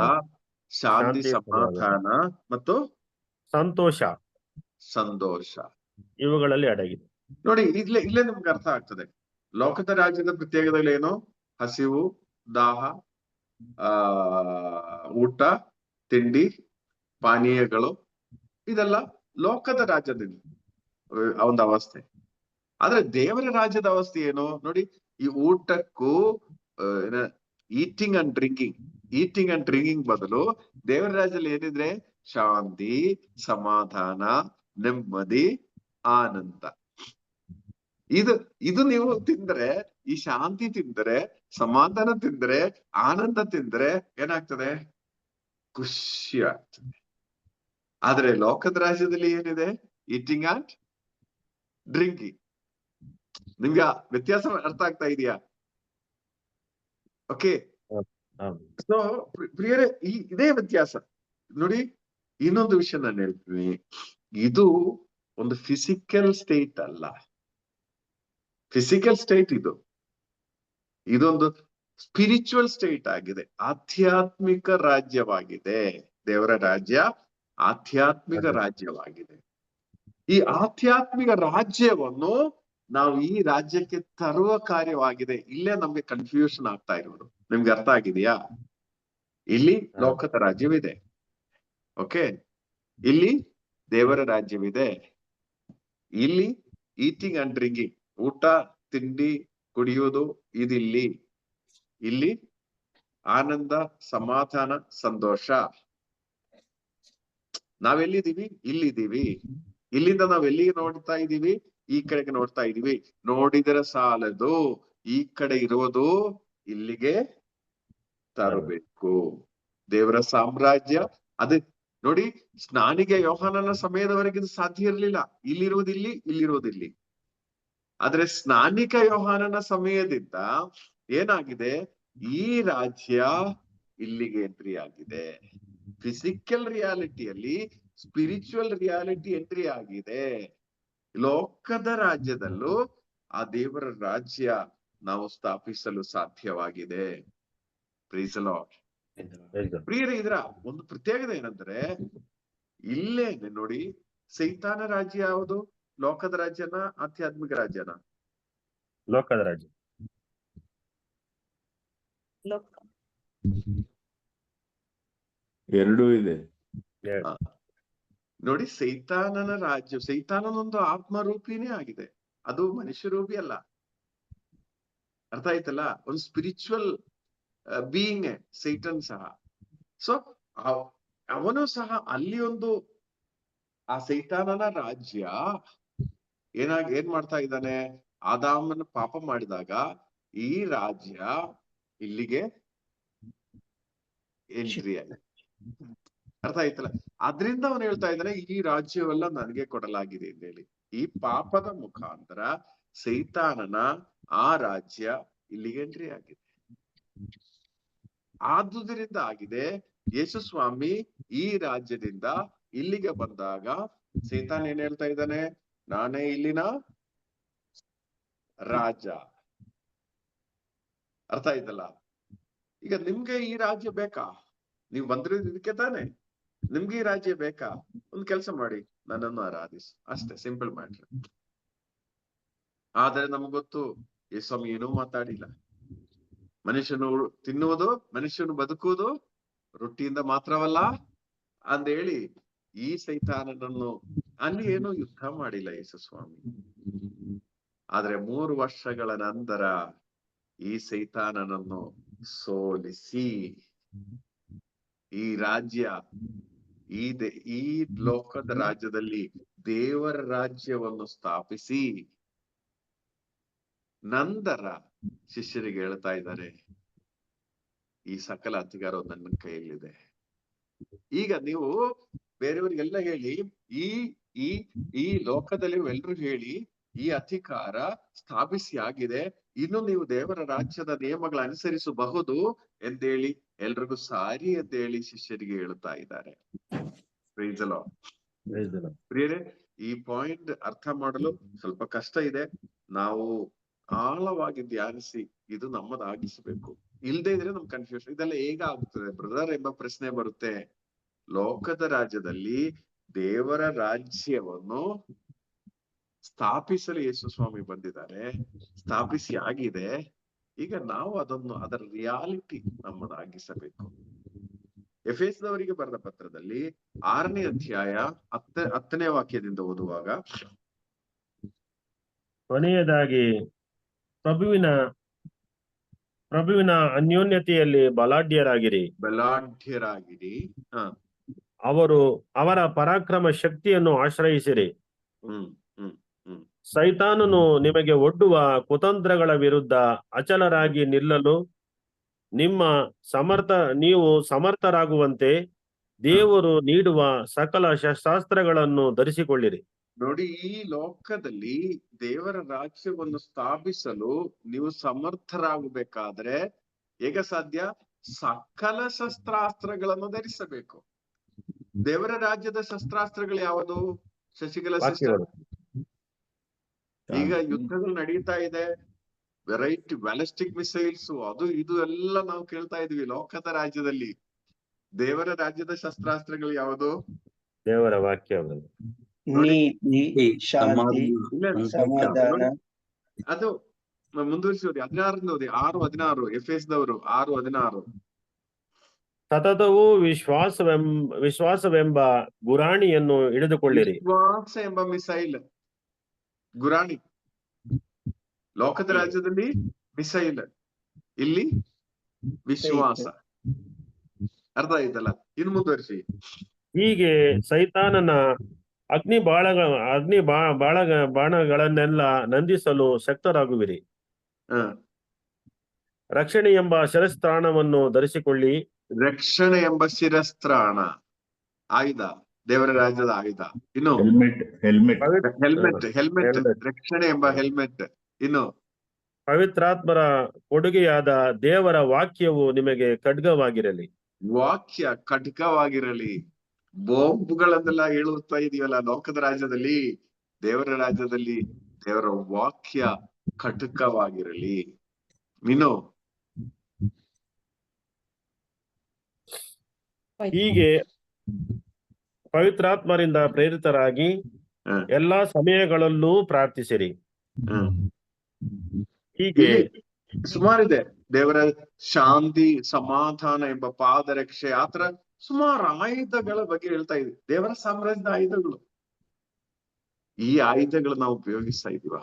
Speaker 1: ಶಾಂತಿ, ಸಮಾಧಾನ ಮತ್ತು ಸಂತೋಷ
Speaker 5: ಇವುಗಳಲ್ಲಿ ಅಡಗಿದೆ.
Speaker 1: ನೋಡಿ, ಇಲ್ಲೇ ನಿಮ್ಗೆ ಅರ್ಥ ಆಗ್ತದೆ. ಲೋಕದ ರಾಜ್ಯದ ಪ್ರತ್ಯೇಕತೆಗಳೇನು? ಹಸಿವು, ದಾಹ, ಊಟ, ತಿಂಡಿ, ಪಾನೀಯಗಳು, ಇದೆಲ್ಲ ಲೋಕದ ರಾಜ್ಯದಲ್ಲಿ ಒಂದು ಅವಸ್ಥೆ. ಆದ್ರೆ ದೇವರ ರಾಜ್ಯದ ಅವಸ್ಥೆ ಏನು ನೋಡಿ? ಈ ಊಟಕ್ಕೂ ಈಟಿಂಗ್ ಅಂಡ್ ಡ್ರಿಂಕಿಂಗ್ ಬದಲು ದೇವರ ರಾಜ್ಯದಲ್ಲಿ ಏನಿದ್ರೆ ಶಾಂತಿ, ಸಮಾಧಾನ, ನೆಮ್ಮದಿ, ಆನಂದ. ಇದು ನೀವು ತಿಂದ್ರೆ, ಈ ಶಾಂತಿ ತಿಂದ್ರೆ, ಸಮಾಧಾನ ತಿಂದ್ರೆ, ಆನಂದ ತಿಂದ್ರೆ ಏನಾಗ್ತದೆ? ಖುಷಿ ಆಗ್ತದೆ. ಆದ್ರೆ ಲೋಕದ ರಾಜ್ಯದಲ್ಲಿ ಏನಿದೆ? Eating and drinking. ನಿಮ್ಗೆ ವ್ಯತ್ಯಾಸ ಅರ್ಥ ಆಗ್ತಾ ಇದೆಯಾ? ಓಕೆ. ಸೊ ಪ್ರಿಯರೇ, ಇದೇ ವ್ಯತ್ಯಾಸ ನೋಡಿ. ಇನ್ನೊಂದು ವಿಷಯ ನಾನು ಹೇಳ್ತೀನಿ. ಇದು ಒಂದು ಫಿಸಿಕಲ್ ಸ್ಟೇಟ್ ಅಲ್ಲ. ಫಿಸಿಕಲ್ ಸ್ಟೇಟ್ ಇದೊಂದು ಸ್ಪಿರಿಚುವಲ್ ಸ್ಟೇಟ್ ಆಗಿದೆ. ಆಧ್ಯಾತ್ಮಿಕ ರಾಜ್ಯವಾಗಿದೆ. ದೇವರ ರಾಜ್ಯ ಆಧ್ಯಾತ್ಮಿಕ ರಾಜ್ಯವಾಗಿದೆ. ಈ ಆಧ್ಯಾತ್ಮಿಕ ರಾಜ್ಯವನ್ನು ನಾವು ಈ ರಾಜ್ಯಕ್ಕೆ ತರುವ ಕಾರ್ಯವಾಗಿದೆ. ಇಲ್ಲೇ ನಮ್ಗೆ ಕನ್ಫ್ಯೂಷನ್ ಆಗ್ತಾ ಇರೋದು. ನಿಮ್ಗೆ ಅರ್ಥ ಆಗಿದೆಯಾ? ಇಲ್ಲಿ ಲೋಕದ ರಾಜ್ಯವಿದೆ, ಓಕೆ. ಇಲ್ಲಿ ದೇವರ ರಾಜ್ಯವಿದೆ. ಇಲ್ಲಿ ಈಟಿಂಗ್ ಅಂಡ್ ಡ್ರಿಂಕಿಂಗ್, ಊಟ, ತಿಂಡಿ, ಕುಡಿಯೋದು ಇದಿಲ್ಲಿ. ಇಲ್ಲಿ ಆನಂದ, ಸಮಾಧಾನ, ಸಂತೋಷ. ನಾವೆಲ್ಲಿದ್ದೀವಿ? ಇಲ್ಲಿದ್ದೀವಿ. ಇಲ್ಲಿಂದ ನಾವ್ ಎಲ್ಲಿಗೆ ನೋಡ್ತಾ ಇದೀವಿ? ಈ ಕಡೆಗೆ ನೋಡ್ತಾ ಇದೀವಿ. ನೋಡಿದರೆ ಸಾಲದು, ಈ ಕಡೆ ಇರೋದು ಇಲ್ಲಿಗೆ ತರಬೇಕು. ದೇವರ ಸಾಮ್ರಾಜ್ಯ ಅದೇ ನೋಡಿ, ಸ್ನಾನಿಗೆ ಯೋಹಾನನ ಸಮಯದವರೆಗೆ ಇದು ಸಾಧ್ಯ ಇರ್ಲಿಲ್ಲ. ಇಲ್ಲಿರುವುದಿಲ್ಲಿ, ಇಲ್ಲಿರುವುದಿಲ್ಲಿ. ಆದ್ರೆ ಸ್ನಾನಿಕ ಯೋಹಾನನ ಸಮಯದಿಂದ ಏನಾಗಿದೆ? ಈ ರಾಜ್ಯ ಇಲ್ಲಿಗೆ ಎಂಟ್ರಿ ಆಗಿದೆ. ಫಿಸಿಕಲ್ ರಿಯಾಲಿಟಿಯಲ್ಲಿ ಸ್ಪಿರಿಚುವಲ್ ರಿಯಾಲಿಟಿ ಎಂಟ್ರಿ ಆಗಿದೆ. ಲೋಕದ ರಾಜ್ಯದಲ್ಲೂ ಆ ದೇವರ ರಾಜ್ಯ ನಾವು ಸ್ಥಾಪಿಸಲು ಸಾಧ್ಯವಾಗಿದೆ. Praise the lord. ಪ್ರಿಯರೇ, ಇದರ ಒಂದು ಪ್ರತ್ಯೇಕತೆ ಏನಂದ್ರೆ, ಇಲ್ಲೇನೆ ನೋಡಿ, ಸೈತಾನ ರಾಜ್ಯ ಯಾವುದು? ಲೋಕದ ರಾಜ್ಯನ, ಆಧ್ಯಾತ್ಮಿಕ ರಾಜ್ಯನ?
Speaker 5: ಲೋಕದ ರಾಜ್ಯ.
Speaker 6: ಲೋಕ.
Speaker 2: ಎರಡೂ ಇದೆ.
Speaker 1: ನೋಡಿ, ಸೈತಾನನ ರಾಜ್ಯ, ಸೈತಾನನೊಂದು ಆತ್ಮರೂಪಿನೇ ಆಗಿದೆ, ಅದು ಮನುಷ್ಯ ರೂಪಿ ಅಲ್ಲ. ಅರ್ಥ ಆಯ್ತಲ್ಲ? ಒಂದು ಸ್ಪಿರಿಚುವಲ್ ಬೀಯಿಂಗ್ ಸೈತನ್ ಸಹ. ಸೊ ಅವನು ಸಹ ಅಲ್ಲಿ ಒಂದು, ಆ ಸೈತಾನನ ರಾಜ್ಯ ಏನ್ ಮಾಡ್ತಾ ಇದ್ದಾನೆ? ಆದಾಮನ ಪಾಪ ಮಾಡಿದಾಗ ಈ ರಾಜ್ಯ ಇಲ್ಲಿಗೆ ಎಂಟ್ರಿ ಆಗಿದೆ. ಅರ್ಥ ಆಯ್ತಲ್ಲ? ಅದ್ರಿಂದ ಅವನು ಹೇಳ್ತಾ ಇದ್ದಾನೆ, ಈ ರಾಜ್ಯವೆಲ್ಲ ನನಗೆ ಕೊಡಲಾಗಿದೆ ಅಂತ ಹೇಳಿ. ಈ ಪಾಪದ ಮುಖಾಂತರ ಸೈತಾನನ ಆ ರಾಜ್ಯ ಇಲ್ಲಿಗೆ ಎಂಟ್ರಿ ಆಗಿದೆ. ಆದುದರಿಂದ ಆಗಿದೆ, ಯೇಸು ಸ್ವಾಮಿ ಈ ರಾಜ್ಯದಿಂದ ಇಲ್ಲಿಗೆ ಬಂದಾಗ ಸೈತಾನ್ ಏನ್ ಹೇಳ್ತಾ ಇದ್ದಾನೆ? ನಾನೇ ಇಲ್ಲಿನ ರಾಜ. ಅರ್ಥ ಆಯ್ತಲ್ಲ? ಈಗ ನಿಮ್ಗೆ ಈ ರಾಜ್ಯ ಬೇಕಾ? ನೀವು ಬಂದಿರೋದು ಇದಕ್ಕೆ ತಾನೆ. ನಿಮ್ಗೆ ಈ ರಾಜ್ಯ ಬೇಕಾ? ಒಂದ್ ಕೆಲಸ ಮಾಡಿ, ನನ್ನನ್ನು ಆರಾಧಿಸಿ, ಅಷ್ಟೇ. Simple matter. ಆದ್ರೆ ನಮ್ಗೆ ಗೊತ್ತು, ಯೇಸು ಸ್ವಾಮಿ ಏನೂ ಮಾತಾಡಿಲ್ಲ. ಮನುಷ್ಯನು ತಿನ್ನುವುದು, ಮನುಷ್ಯನು ಬದುಕುವುದು ರೊಟ್ಟಿಯಿಂದ ಮಾತ್ರವಲ್ಲ ಅಂದೇಳಿ ಈ ಸೈತಾನನನ್ನು ಅಲ್ಲಿ ಏನೋ ಯುದ್ಧ ಮಾಡಿಲ್ಲ ಯೇಸು ಸ್ವಾಮಿ. ಆದ್ರೆ 3 ವರ್ಷಗಳ ನಂತರ ಈ ಸೈತಾನನನ್ನು ಸೋಲಿಸಿ ಈ ರಾಜ್ಯ, ಈ ಲೋಕದ ರಾಜ್ಯದಲ್ಲಿ ದೇವರ ರಾಜ್ಯವನ್ನು ಸ್ಥಾಪಿಸಿ ನಂತರ ಶಿಷ್ಯರಿಗೆ ಹೇಳ್ತಾ ಇದ್ದಾರೆ, ಈ ಸಕಲ ಅಧಿಕಾರ ನನ್ನ ಕೈಯಲ್ಲಿದೆ. ಈಗ ನೀವು ಬೇರೆಯವರಿಗೆಲ್ಲ ಹೇಳಿ, ಈ ಈ ಈ ಲೋಕದಲ್ಲಿ ಎಲ್ರು ಹೇಳಿ, ಈ ಅಧಿಕಾರ ಸ್ಥಾಪಿಸಿ ಆಗಿದೆ, ಇನ್ನು ನೀವು ದೇವರ ರಾಜ್ಯದ ನಿಯಮಗಳ ಅನುಸರಿಸಬಹುದು ಎಂದೇಳಿ ಎಲ್ರಿಗೂ ಸಾರಿ ಎಂದೇಳಿ ಶಿಷ್ಯರಿಗೆ ಹೇಳುತ್ತಾ ಇದ್ದಾರೆ. Praise the lord. ಪ್ರಿಯರೇ, ಈ ಪಾಯಿಂಟ್ ಅರ್ಥ ಮಾಡಲು ಸ್ವಲ್ಪ ಕಷ್ಟ ಇದೆ. ನಾವು ಆಳವಾಗಿ ಧ್ಯಾನಿಸಿ ಇದು ನಮ್ಮದಾಗಿಸಬೇಕು. ಇಲ್ದೇ ಇದ್ರೆ ನಮ್ ಕನ್ಫ್ಯೂಷನ್. ಇದೆಲ್ಲ ಹೇಗ ಆಗುತ್ತದೆ ಬ್ರದರ್ ಎಂಬ ಪ್ರಶ್ನೆ ಬರುತ್ತೆ. ಲೋಕದ ರಾಜ್ಯದಲ್ಲಿ ದೇವರ ರಾಜ್ಯವನ್ನು ಸ್ಥಾಪಿಸಲು ಯೇಸು ಸ್ವಾಮಿ ಬಂದಿದ್ದಾರೆ, ಸ್ಥಾಪಿಸಿ ಆಗಿದೆ. ಈಗ ನಾವು ಅದರ ರಿಯಾಲಿಟಿ ನಮ್ಮದಾಗಿಸಬೇಕು. ಎಫೆಸದವರಿಗೆ ಬರೆದ ಪತ್ರದಲ್ಲಿ 6ನೇ ಅಧ್ಯಾಯ 10ನೇ ವಾಕ್ಯದಿಂದ ಓದುವಾಗ,
Speaker 5: ಕೊನೆಯದಾಗಿ ಪ್ರಭುವಿನ ಅನ್ಯೋನ್ಯತೆಯಲ್ಲಿ ಬಲಾಢ್ಯರಾಗಿರಿ. ಅವರ ಪರಾಕ್ರಮ ಶಕ್ತಿಯನ್ನು ಆಶ್ರಯಿಸಿರಿ. ಸೈತಾನನು ನಿಮಗೆ ಒಡ್ಡುವ ಕುತಂತ್ರಗಳ ವಿರುದ್ಧ ಅಚಲರಾಗಿ ನಿಲ್ಲಲು ನೀವು ಸಮರ್ಥರಾಗುವಂತೆ ದೇವರು ನೀಡುವ ಸಕಲ ಶಸ್ತ್ರಾಸ್ತ್ರಗಳನ್ನು ಧರಿಸಿಕೊಳ್ಳಿರಿ.
Speaker 1: ನೋಡಿ, ಈ ಲೋಕದಲ್ಲಿ ದೇವರ ರಾಜ್ಯವನ್ನು ಸ್ಥಾಪಿಸಲು ನೀವು ಸಮರ್ಥರಾಗಬೇಕಾದ್ರೆ ಹೇಗೆ ಸಾಧ್ಯ? ಸಕಲ ಶಸ್ತ್ರಾಸ್ತ್ರಗಳನ್ನು ಧರಿಸಬೇಕು. ದೇವರ ರಾಜ್ಯದ ಶಸ್ತ್ರಾಸ್ತ್ರಗಳು ಯಾವುದು? ಶಶಿಕಲಾ ಸಿಸ್ಟರ್, ಈಗ ಯುದ್ಧಗಳು ನಡೀತಾ ಇದೆ, ವೆರೈಟಿ ಬ್ಯಾಲಿಸ್ಟಿಕ್ ಮಿಸೈಲ್ಸ್, ಅದು ಇದು ಎಲ್ಲ ನಾವು ಕೇಳ್ತಾ ಇದೀವಿ ಲೋಕದ ರಾಜ್ಯದಲ್ಲಿ. ದೇವರ ರಾಜ್ಯದ ಶಸ್ತ್ರಾಸ್ತ್ರಗಳು ಯಾವುದು?
Speaker 5: ದೇವರ ವಾಕ್ಯ,
Speaker 7: ನೀತಿ, ಶಾಂತಿ, ಸಮಾಧಾನ.
Speaker 1: ಅದು ಮುಂದುವರಿಸಿ 16 ಓದಿ, 6:16. ಎಫೆಸದವರು 6:16.
Speaker 5: ಸತತವೂ ವಿಶ್ವಾಸವೆಂಬ ಗುರಾಣಿಯನ್ನು ಹಿಡಿದುಕೊಳ್ಳಿರಿ.
Speaker 1: ವಿಶ್ವಾಸ ಎಂಬ ಮಿಸೈಲ್, ಗುರಾಣಿ. ಲೋಕದ ರಾಜ್ಯದಲ್ಲಿ ಮಿಸೈಲ್, ಇಲ್ಲಿ ವಿಶ್ವಾಸ. ಅರ್ಥ ಆಯ್ತಲ್ಲ? ಇನ್ನು ಮುಂದುವರಿಸಿ.
Speaker 5: ಹೀಗೆ ಸೈತಾನನ ಅಗ್ನಿ ಬಾಣಗಳನ್ನೆಲ್ಲ ನಂದಿಸಲು ಶಕ್ತರಾಗುವಿರಿ.
Speaker 1: ಹ
Speaker 5: ರಕ್ಷಣೆ ಎಂಬ ಶಿರಸ್ತ್ರಾಣವನ್ನು ಧರಿಸಿಕೊಳ್ಳಿ.
Speaker 1: ರಕ್ಷಣೆ ಎಂಬ ಶಿರಸ್ತ್ರಾಣ, ಆಯುಧ, ದೇವರ ರಾಜ್ಯದ ಆಯುಧ. ಇನ್ನು
Speaker 2: ಹೆಲ್ಮೆಟ್
Speaker 1: ಹೆಲ್ಮೆಟ್
Speaker 5: Helmet.
Speaker 1: ರಕ್ಷಣೆ ಎಂಬ ಹೆಲ್ಮೆಟ್. ಇನ್ನು
Speaker 5: ಪವಿತ್ರಾತ್ಮರ ಕೊಡುಗೆಯಾದ ದೇವರ ವಾಕ್ಯವು ನಿಮಗೆ ಖಡ್ಗವಾಗಿರಲಿ.
Speaker 1: ವಾಕ್ಯ ಖಡ್ಗವಾಗಿರಲಿ. ಬಾಂಬ್ಗಳನ್ನೆಲ್ಲ ಹೇಳುತ್ತಾ ಇದೀವಲ್ಲ ಲೋಕದ ರಾಜ್ಯದಲ್ಲಿ, ದೇವರ ರಾಜ್ಯದಲ್ಲಿ ದೇವರ ವಾಕ್ಯ ಖಡ್ಗವಾಗಿರಲಿ. ಇನ್ನು
Speaker 5: ಹೀಗೆ ಪವಿತ್ರಾತ್ಮರಿಂದ ಪ್ರೇರಿತರಾಗಿ
Speaker 1: ಹ.
Speaker 5: ಎಲ್ಲಾ ಸಮಯಗಳಲ್ಲೂ ಪ್ರಾರ್ಥಿಸಿರಿ.
Speaker 1: ಹ್ಮ್
Speaker 5: ಹೀಗೆ
Speaker 1: ಸುಮಾರಿದೆ. ದೇವರ ಶಾಂತಿ ಸಮಾಧಾನ ಎಂಬ ಪಾದರಕ್ಷೆ, ಆತರ ಸುಮಾರು ಆಯುಧಗಳ ಬಗ್ಗೆ ಹೇಳ್ತಾ ಇದ್ವಿ. ದೇವರ ಸಾಮ್ರಾಜ್ಯದ ಆಯುಧಗಳು, ಈ ಆಯುಧಗಳು ನಾವು ಉಪಯೋಗಿಸ್ತಾ ಇದೀವ.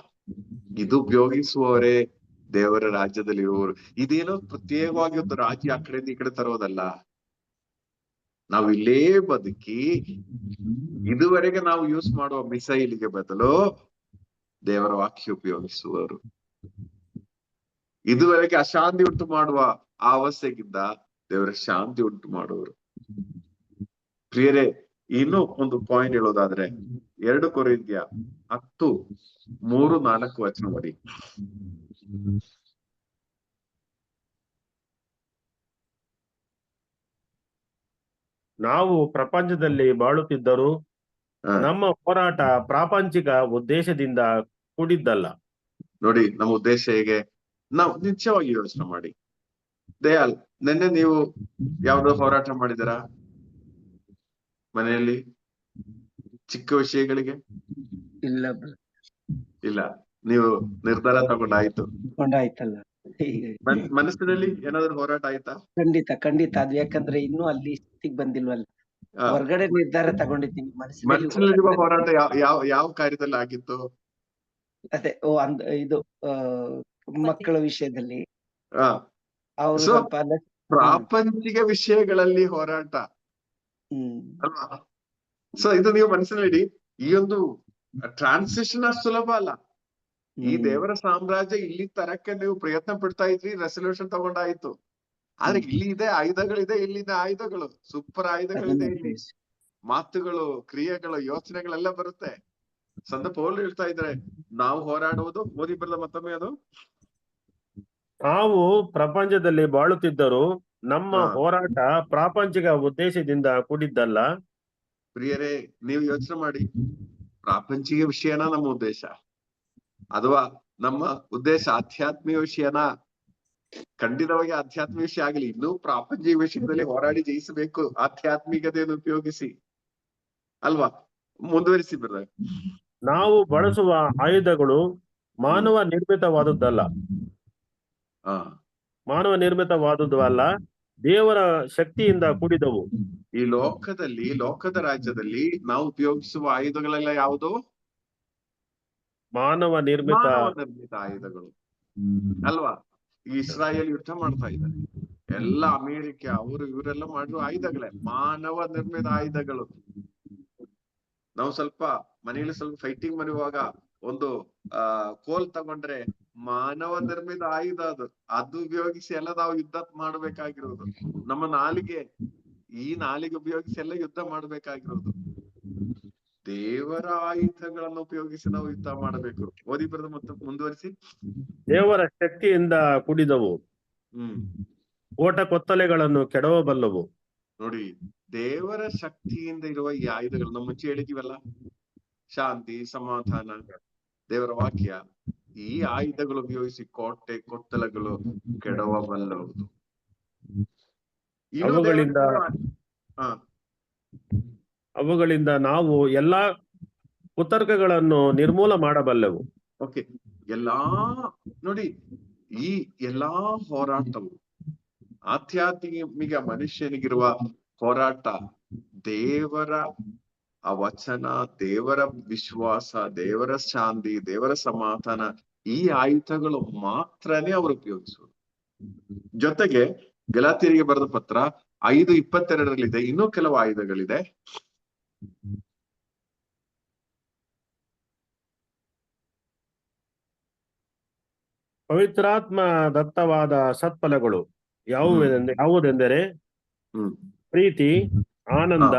Speaker 1: ಇದು ಉಪಯೋಗಿಸುವವರೇ ದೇವರ ರಾಜ್ಯದಲ್ಲಿ ಇರುವವರು. ಇದೇನೋ ಪ್ರತ್ಯೇಕವಾಗಿ ಒಂದು ರಾಜ್ಯ ಆ ಕಡೆಯಿಂದ ಈ ಕಡೆ ತರೋದಲ್ಲ. ನಾವು ಇಲ್ಲೇ ಬದುಕಿ ಇದುವರೆಗೆ ನಾವು ಯೂಸ್ ಮಾಡುವ ಮಿಸೈಲ್ಗೆ ಬದಲು ದೇವರ ವಾಕ್ಯ ಉಪಯೋಗಿಸುವರು. ಇದುವರೆಗೆ ಅಶಾಂತಿ ಉಂಟು ಮಾಡುವ ಆ ಅವಸ್ಥೆಗಿಂತ ದೇವರ ಶಾಂತಿ ಉಂಟು ಮಾಡುವರು. ಪ್ರಿಯರೇ, ಇನ್ನೂ ಒಂದು ಪಾಯಿಂಟ್ ಹೇಳೋದಾದ್ರೆ 2 ಕೊರಿಂಥ್ಯ 10:3-4 ಓದಿ.
Speaker 5: ನಾವು ಪ್ರಪಂಚದಲ್ಲಿ ಬಾಳುತ್ತಿದ್ದರೂ
Speaker 1: ಹ.
Speaker 5: ನಮ್ಮ ಹೋರಾಟ ಪ್ರಾಪಂಚಿಕ ಉದ್ದೇಶದಿಂದ ಕೂಡಿದ್ದಲ್ಲ.
Speaker 1: ನೋಡಿ, ನಮ್ಮ ಉದ್ದೇಶ ಹೇಗೆ, ನಾವು ನಿಜವಾಗಿ ಯೋಚನೆ ಮಾಡಿ. ದಯಾಲ್, ನಿನ್ನೆ ನೀವು ಯಾವ್ದೋ ಹೋರಾಟ ಮಾಡಿದಾರಾ ಮನೆಯಲ್ಲಿ ಚಿಕ್ಕ ವಿಷಯಗಳಿಗೆ?
Speaker 7: ಇಲ್ಲ
Speaker 1: ಇಲ್ಲ, ನೀವು ನಿರ್ಧಾರ ತಗೊಂಡಾಯ್ತು.
Speaker 7: ಕೊಂಡಾಯ್ತಲ್ಲ.
Speaker 1: ಮನಸ್ಸಿನಲ್ಲಿ ಏನಾದ್ರು ಹೋರಾಟ ಆಯ್ತಾ?
Speaker 7: ಖಂಡಿತ ಅದು ಯಾಕಂದ್ರೆ ಇನ್ನೂ ಅಲ್ಲಿ ಸ್ಥಿತಿಗೆ ಬಂದಿಲ್ವಲ್ಲ.
Speaker 1: ಆ,
Speaker 7: ಹೊರಗಡೆ ನಿರ್ಧಾರ ತಗೊಂಡಿದ್ದೀನಿ,
Speaker 1: ಮನಸ್ಸಿನಲ್ಲಿರುವ ಹೋರಾಟ ಯಾವ ಕಾರ್ಯದಲ್ಲಿ ಆಗಿತ್ತು?
Speaker 7: ಅದೇ ಇದು ಮಕ್ಕಳ ವಿಷಯದಲ್ಲಿ
Speaker 1: ಆ
Speaker 7: ಅವರು
Speaker 1: So,
Speaker 7: ಸ್ವಲ್ಪ
Speaker 1: ಪ್ರಾಪಂಚಿಕ ವಿಷಯಗಳಲ್ಲಿ ಹೋರಾಟ ಅಲ್ವಾ? ಸೊ ಇದು ನೀವು ಮನಸ್ಸಿನಲ್ಲಿ ಈ ಒಂದು ಟ್ರಾನ್ಸಿಷನ್ ಅಷ್ಟು ಸುಲಭ ಅಲ್ಲ. ಈ ದೇವರ ಸಾಮ್ರಾಜ್ಯ ಇಲ್ಲಿ ತರಕ್ಕೆ ನೀವು ಪ್ರಯತ್ನ ಪಡ್ತಾ ಇದ್ರಿ, ರೆಸಲ್ಯೂಷನ್ ತಗೊಂಡಾಯ್ತು. ಆದ್ರೆ ಇಲ್ಲಿ ಇದೆ ಆಯುಧಗಳಿದೆ, ಇಲ್ಲಿನ ಆಯುಧಗಳು ಸೂಪರ್ ಆಯುಧಗಳಿದೆ. ಇಲ್ಲಿ ಮಾತುಗಳು, ಕ್ರಿಯೆಗಳು, ಯೋಚನೆಗಳೆಲ್ಲ ಬರುತ್ತೆ. ಸಂತ ಪೌಲ್ ಹೇಳ್ತಾ ಇದ್ರೆ, ನಾವು ಹೋರಾಡುವುದು, ಓದಿ ಬರಲ್ಲ ಮತ್ತೊಮ್ಮೆ ಅದು.
Speaker 5: ನಾವು ಪ್ರಪಂಚದಲ್ಲಿ ಬಾಳುತ್ತಿದ್ದರೂ ನಮ್ಮ
Speaker 1: ಹಾ.
Speaker 5: ಹೋರಾಟ ಪ್ರಾಪಂಚಿಕ ಉದ್ದೇಶದಿಂದ ಕೂಡಿದ್ದಲ್ಲ.
Speaker 1: ಪ್ರಿಯರೇ, ನೀವು ಯೋಚನೆ ಮಾಡಿ, ಪ್ರಾಪಂಚಿಕ ವಿಷಯನ ನಮ್ಮ ಉದ್ದೇಶ, ಅಥವಾ ನಮ್ಮ ಉದ್ದೇಶ ಆಧ್ಯಾತ್ಮಿಕ ವಿಷಯನ? ಖಂಡಿತವಾಗಿ ಆಧ್ಯಾತ್ಮಿಕ ವಿಷಯ ಆಗಲಿ. ಇನ್ನೂ ಪ್ರಾಪಂಚಿಕ ವಿಷಯದಲ್ಲಿ ಹೋರಾಡಿ ಜಯಿಸಬೇಕು, ಆಧ್ಯಾತ್ಮಿಕತೆಯನ್ನು ಉಪಯೋಗಿಸಿ ಅಲ್ವಾ? ಮುಂದುವರಿಸಿ ಬ್ರದರ್.
Speaker 5: ನಾವು ಬಳಸುವ ಆಯುಧಗಳು ಮಾನವ ನಿರ್ಮಿತವಾದದ್ದಲ್ಲ.
Speaker 1: ಹಾ,
Speaker 5: ಮಾನವ ನಿರ್ಮಿತವಾದದ್ದು ಅಲ್ಲ, ದೇವರ ಶಕ್ತಿಯಿಂದ ಕೂಡಿದವು.
Speaker 1: ಈ ಲೋಕದಲ್ಲಿ, ಲೋಕದ ರಾಜ್ಯದಲ್ಲಿ ನಾವು ಉಪಯೋಗಿಸುವ ಆಯುಧಗಳೆಲ್ಲ ಯಾವುದು?
Speaker 5: ಮಾನವ ನಿರ್ಮಿತ
Speaker 1: ಆಯುಧಗಳು ಅಲ್ವಾ? ಈ ಇಸ್ರಾಯೇಲ್ ಯುದ್ಧ ಮಾಡ್ತಾ ಇದ್ದಾರೆ, ಎಲ್ಲ ಅಮೇರಿಕ ಅವರು ಇವರೆಲ್ಲ ಮಾಡುವ ಆಯುಧಗಳೇ ಮಾನವ ನಿರ್ಮಿತ ಆಯುಧಗಳು. ನಾವು ಸ್ವಲ್ಪ ಮನೆಯಲ್ಲಿ ಸ್ವಲ್ಪ ಫೈಟಿಂಗ್ ಮಾಡುವಾಗ ಒಂದು ಕೋಲ್ ತಗೊಂಡ್ರೆ ಮಾನವ ನಿರ್ಮಿತ ಆಯುಧ ಅದು ಉಪಯೋಗಿಸಿ ಎಲ್ಲ ನಾವು ಯುದ್ಧ ಮಾಡ್ಬೇಕಾಗಿರೋದು. ನಮ್ಮ ನಾಲಿಗೆ, ಈ ನಾಲಿಗೆ ಉಪಯೋಗಿಸಿ ಎಲ್ಲ ಯುದ್ಧ ಮಾಡ್ಬೇಕಾಗಿರೋದು. ದೇವರ ಆಯುಧಗಳನ್ನು ಉಪಯೋಗಿಸಿ ನಾವು ಯುದ್ಧ ಮಾಡಬೇಕು. ಓದಿ ಬರೆದು ಮತ್ತೆ ಮುಂದುವರಿಸಿ.
Speaker 5: ದೇವರ ಶಕ್ತಿಯಿಂದ ಕೂಡಿದವು, ಓಟ ಕೊತ್ತಲೆಗಳನ್ನು ಕೆಡವಬಲ್ಲವು.
Speaker 1: ನೋಡಿ, ದೇವರ ಶಕ್ತಿಯಿಂದ ಇರುವ ಈ ಆಯುಧಗಳು ನಮ್ಮ ಮುಂಚೆ ಹೇಳಿದೀವಲ್ಲ, ಶಾಂತಿ, ಸಮಾಧಾನ, ದೇವರ ವಾಕ್ಯ, ಈ ಆಯುಧಗಳು ಉಪಯೋಗಿಸಿ ಕೋಟೆ ಕೊತ್ತಲಗಳು ಕೆಡವಬಲ್ಲವುದು.
Speaker 5: ಅವುಗಳಿಂದ ನಾವು ಎಲ್ಲಾ ಕುತರ್ಕಗಳನ್ನು ನಿರ್ಮೂಲ ಮಾಡಬಲ್ಲೆವು.
Speaker 1: ಓಕೆ, ಎಲ್ಲಾ ನೋಡಿ, ಈ ಎಲ್ಲಾ ಹೋರಾಟವು ಆಧ್ಯಾತ್ಮಿಕ ಮನುಷ್ಯನಿಗಿರುವ ಹೋರಾಟ ದೇವರ ಆ ವಚನ, ದೇವರ ವಿಶ್ವಾಸ, ದೇವರ ಶಾಂತಿ, ದೇವರ ಸಮಾಧಾನ, ಈ ಆಯುಧಗಳು ಮಾತ್ರನೇ ಅವರು ಉಪಯೋಗಿಸುವುದು. ಜೊತೆಗೆ ಗಲಾತ್ಯರಿಗೆ ಬರೆದ ಪತ್ರ 5:22 ಇನ್ನೂ ಕೆಲವು ಆಯುಧಗಳಿದೆ.
Speaker 5: ಪವಿತ್ರಾತ್ಮ ದತ್ತವಾದ ಸತ್ಫಲಗಳು ಯಾವುದೆಂದರೆ
Speaker 1: ಹ್ಮ್
Speaker 5: ಪ್ರೀತಿ, ಆನಂದ,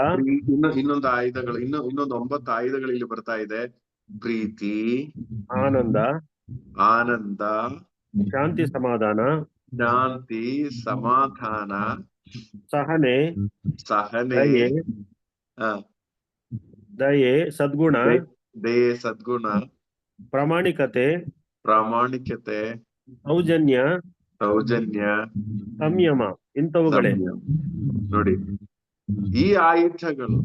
Speaker 1: ಇನ್ನೊಂದು ಆಯುಧಗಳು, ಇನ್ನೊಂದು 9 ಆಯುಧಗಳು ಇಲ್ಲಿ ಬರ್ತಾ ಇದೆ. ಪ್ರೀತಿ,
Speaker 5: ಆನಂದ,
Speaker 1: ಆನಂದ,
Speaker 5: ಶಾಂತಿ, ಸಮಾಧಾನ,
Speaker 1: ಶಾಂತಿ, ಸಮಾಧಾನ,
Speaker 5: ಸಹನೆ,
Speaker 1: ಸಹನೆ,
Speaker 5: ದಯೆ,
Speaker 1: ಆ,
Speaker 5: ದಯೆ, ಸದ್ಗುಣ,
Speaker 1: ದಯೆ, ಸದ್ಗುಣ,
Speaker 5: ಪ್ರಾಮಾಣಿಕತೆ,
Speaker 1: ಪ್ರಾಮಾಣಿಕತೆ,
Speaker 5: ಸೌಜನ್ಯ,
Speaker 1: ಸೌಜನ್ಯ,
Speaker 5: ಸಂಯಮ, ಇಂಥವುಗಳೇ.
Speaker 1: ಸಂಯಮ. ನೋಡಿ, ಈ ಆಯುಧಗಳು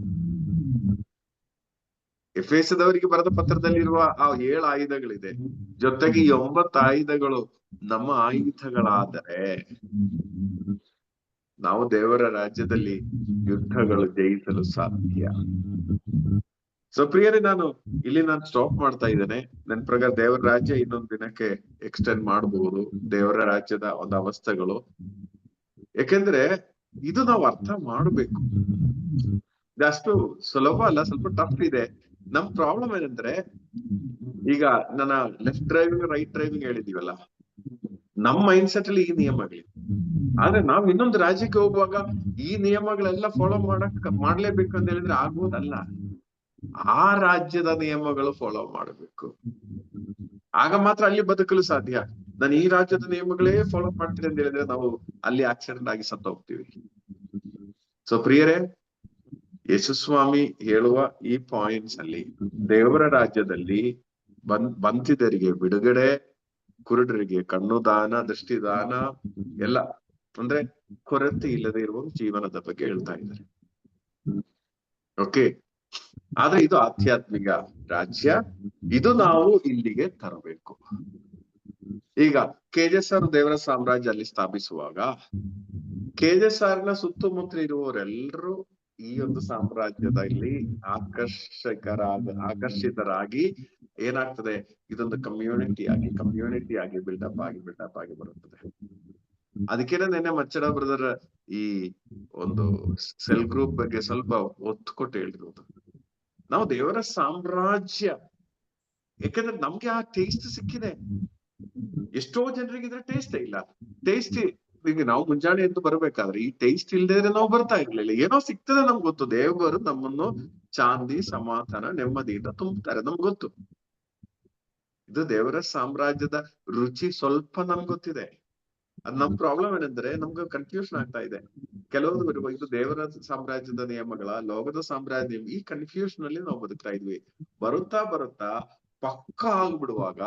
Speaker 1: ಎಫೆಸದವರಿಗೆ ಬರೆದ ಪತ್ರದಲ್ಲಿರುವ ಆ 7 ಆಯುಧಗಳಿದೆ. ಜೊತೆಗೆ ಈ 9 ಆಯುಧಗಳು ನಮ್ಮ ಆಯುಧಗಳಾದರೆ ನಾವು ದೇವರ ರಾಜ್ಯದಲ್ಲಿ ಯುದ್ಧಗಳು ಜಯಿಸಲು ಸಾಧ್ಯ. ಸೊ ಪ್ರಿಯರೇ, ನಾನು ಸ್ಟಾಪ್ ಮಾಡ್ತಾ ಇದ್ದೇನೆ. ನನ್ನ ಪ್ರಕಾರ ದೇವರ ರಾಜ್ಯ ಇನ್ನೊಂದು ದಿನಕ್ಕೆ ಎಕ್ಸ್ಟೆಂಡ್ ಮಾಡಬಹುದು, ದೇವರ ರಾಜ್ಯದ ಒಂದು ಅವಸ್ಥೆಗಳು. ಯಾಕೆಂದ್ರೆ ಇದು ನಾವು ಅರ್ಥ ಮಾಡಬೇಕು. ಅಷ್ಟು ಸುಲಭ ಅಲ್ಲ, ಸ್ವಲ್ಪ ಟಫ್ ಇದೆ. ನಮ್ ಪ್ರಾಬ್ಲಮ್ ಏನಂದ್ರೆ, ಈಗ ನನ್ನ ಲೆಫ್ಟ್ ಡ್ರೈವಿಂಗ್, ರೈಟ್ ಡ್ರೈವಿಂಗ್ ಹೇಳಿದೀವಲ್ಲ, ನಮ್ಮ ಮೈಂಡ್ ಸೆಟ್ ಅಲ್ಲಿ ಈ ನಿಯಮಗಳಿವೆ. ಆದ್ರೆ ನಾವ್ ಇನ್ನೊಂದು ರಾಜ್ಯಕ್ಕೆ ಹೋಗುವಾಗ ಈ ನಿಯಮಗಳೆಲ್ಲ ಫಾಲೋ ಮಾಡ್ಲೇಬೇಕು ಅಂತ ಹೇಳಿದ್ರೆ ಆಗುವುದಲ್ಲ. ಆ ರಾಜ್ಯದ ನಿಯಮಗಳು ಫಾಲೋ ಮಾಡಬೇಕು. ಆಗ ಮಾತ್ರ ಅಲ್ಲಿ ಬದುಕಲು ಸಾಧ್ಯ. ನಾನು ಈ ರಾಜ್ಯದ ನಿಯಮಗಳೇ ಫಾಲೋ ಮಾಡ್ತೀನಿ ಅಂತ ಹೇಳಿದ್ರೆ ನಾವು ಅಲ್ಲಿ ಆಕ್ಸಿಡೆಂಟ್ ಆಗಿ ಸತ್ತು ಹೋಗ್ತೀವಿ. ಸೊ ಪ್ರಿಯರೇ, ಯೇಸುಸ್ವಾಮಿ ಹೇಳುವ ಈ ಪಾಯಿಂಟ್ಸ್ ಅಲ್ಲಿ ದೇವರ ರಾಜ್ಯದಲ್ಲಿ ಬಂಧಿತರಿಗೆ ಬಿಡುಗಡೆ, ಕುರುಡರಿಗೆ ಕಣ್ಣು ದಾನ, ದೃಷ್ಟಿದಾನ ಎಲ್ಲ, ಅಂದ್ರೆ ಕೊರತೆ ಇಲ್ಲದೆ ಇರುವ ಜೀವನದ ಬಗ್ಗೆ ಹೇಳ್ತಾ ಇದ್ದಾರೆ. ಓಕೆ, ಆದ್ರೆ ಇದು ಆಧ್ಯಾತ್ಮಿಕ ರಾಜ್ಯ, ಇದು ನಾವು ಇಲ್ಲಿಗೆ ತರಬೇಕು. ಈಗ KJSR ದೇವರ ಸಾಮ್ರಾಜ್ಯ ಅಲ್ಲಿ ಸ್ಥಾಪಿಸುವಾಗ KJSR ನ ಸುತ್ತಮುತ್ತ ಇರುವವರೆಲ್ಲರೂ ಈ ಒಂದು ಸಾಮ್ರಾಜ್ಯದಲ್ಲಿ ಆಕರ್ಷಿತರಾಗಿ ಏನಾಗ್ತದೆ, ಇದೊಂದು ಕಮ್ಯುನಿಟಿ ಆಗಿ ಬಿಲ್ಡಪ್ ಆಗಿ ಬರುತ್ತದೆ. ಅದಕ್ಕೇನೆ ನೆನ್ನೆ ಮಚ್ಚಡ ಬ್ರದರ್ ಈ ಒಂದು ಸೆಲ್ ಗ್ರೂಪ್ ಬಗ್ಗೆ ಸ್ವಲ್ಪ ಒತ್ತು ಕೊಟ್ಟು ಹೇಳಿರೋದು. ನಾವು ದೇವರ ಸಾಮ್ರಾಜ್ಯ, ಯಾಕಂದ್ರೆ ನಮ್ಗೆ ಆ ಟೇಸ್ಟ್ ಸಿಕ್ಕಿದೆ. ಎಷ್ಟೋ ಜನರಿಗಿದ್ರೆ ಟೇಸ್ಟೇ ಇಲ್ಲ. ಟೇಸ್ಟ್ ಈಗ ನಾವು ಮುಂಜಾನೆ ಎದ್ದು ಬರ್ಬೇಕಾದ್ರೆ ಈ ಟೇಸ್ಟ್ ಇಲ್ದೇ ನಾವು ಬರ್ತಾ ಇರ್ಲಿಲ್ಲ. ಏನೋ ಸಿಗ್ತದೆ ನಮ್ಗೆ ಗೊತ್ತು, ದೇವರು ನಮ್ಮನ್ನು ಶಾಂತಿ, ಸಮಾಧಾನ, ನೆಮ್ಮದಿಯಿಂದ ತುಂಬುತ್ತಾರೆ, ನಮ್ಗೆ ಗೊತ್ತು. ಇದು ದೇವರ ಸಾಮ್ರಾಜ್ಯದ ರುಚಿ ಸ್ವಲ್ಪ ನಮ್ಗೆ ಗೊತ್ತಿದೆ. ಅದ್ ನಮ್ ಪ್ರಾಬ್ಲಮ್ ಏನಂದ್ರೆ ನಮ್ಗೆ ಕನ್ಫ್ಯೂಷನ್ ಆಗ್ತಾ ಇದೆ. ಕೆಲವೊಂದು ಇದು ದೇವರ ಸಾಮ್ರಾಜ್ಯದ ನಿಯಮಗಳ, ಲೋಕದ ಸಾಮ್ರಾಜ್ಯ, ಈ ಕನ್ಫ್ಯೂಷನ್ ಅಲ್ಲಿ ನಾವು ಬದುಕ್ತಾ ಇದ್ವಿ. ಬರುತ್ತಾ ಪಕ್ಕ ಆಗ್ಬಿಡುವಾಗ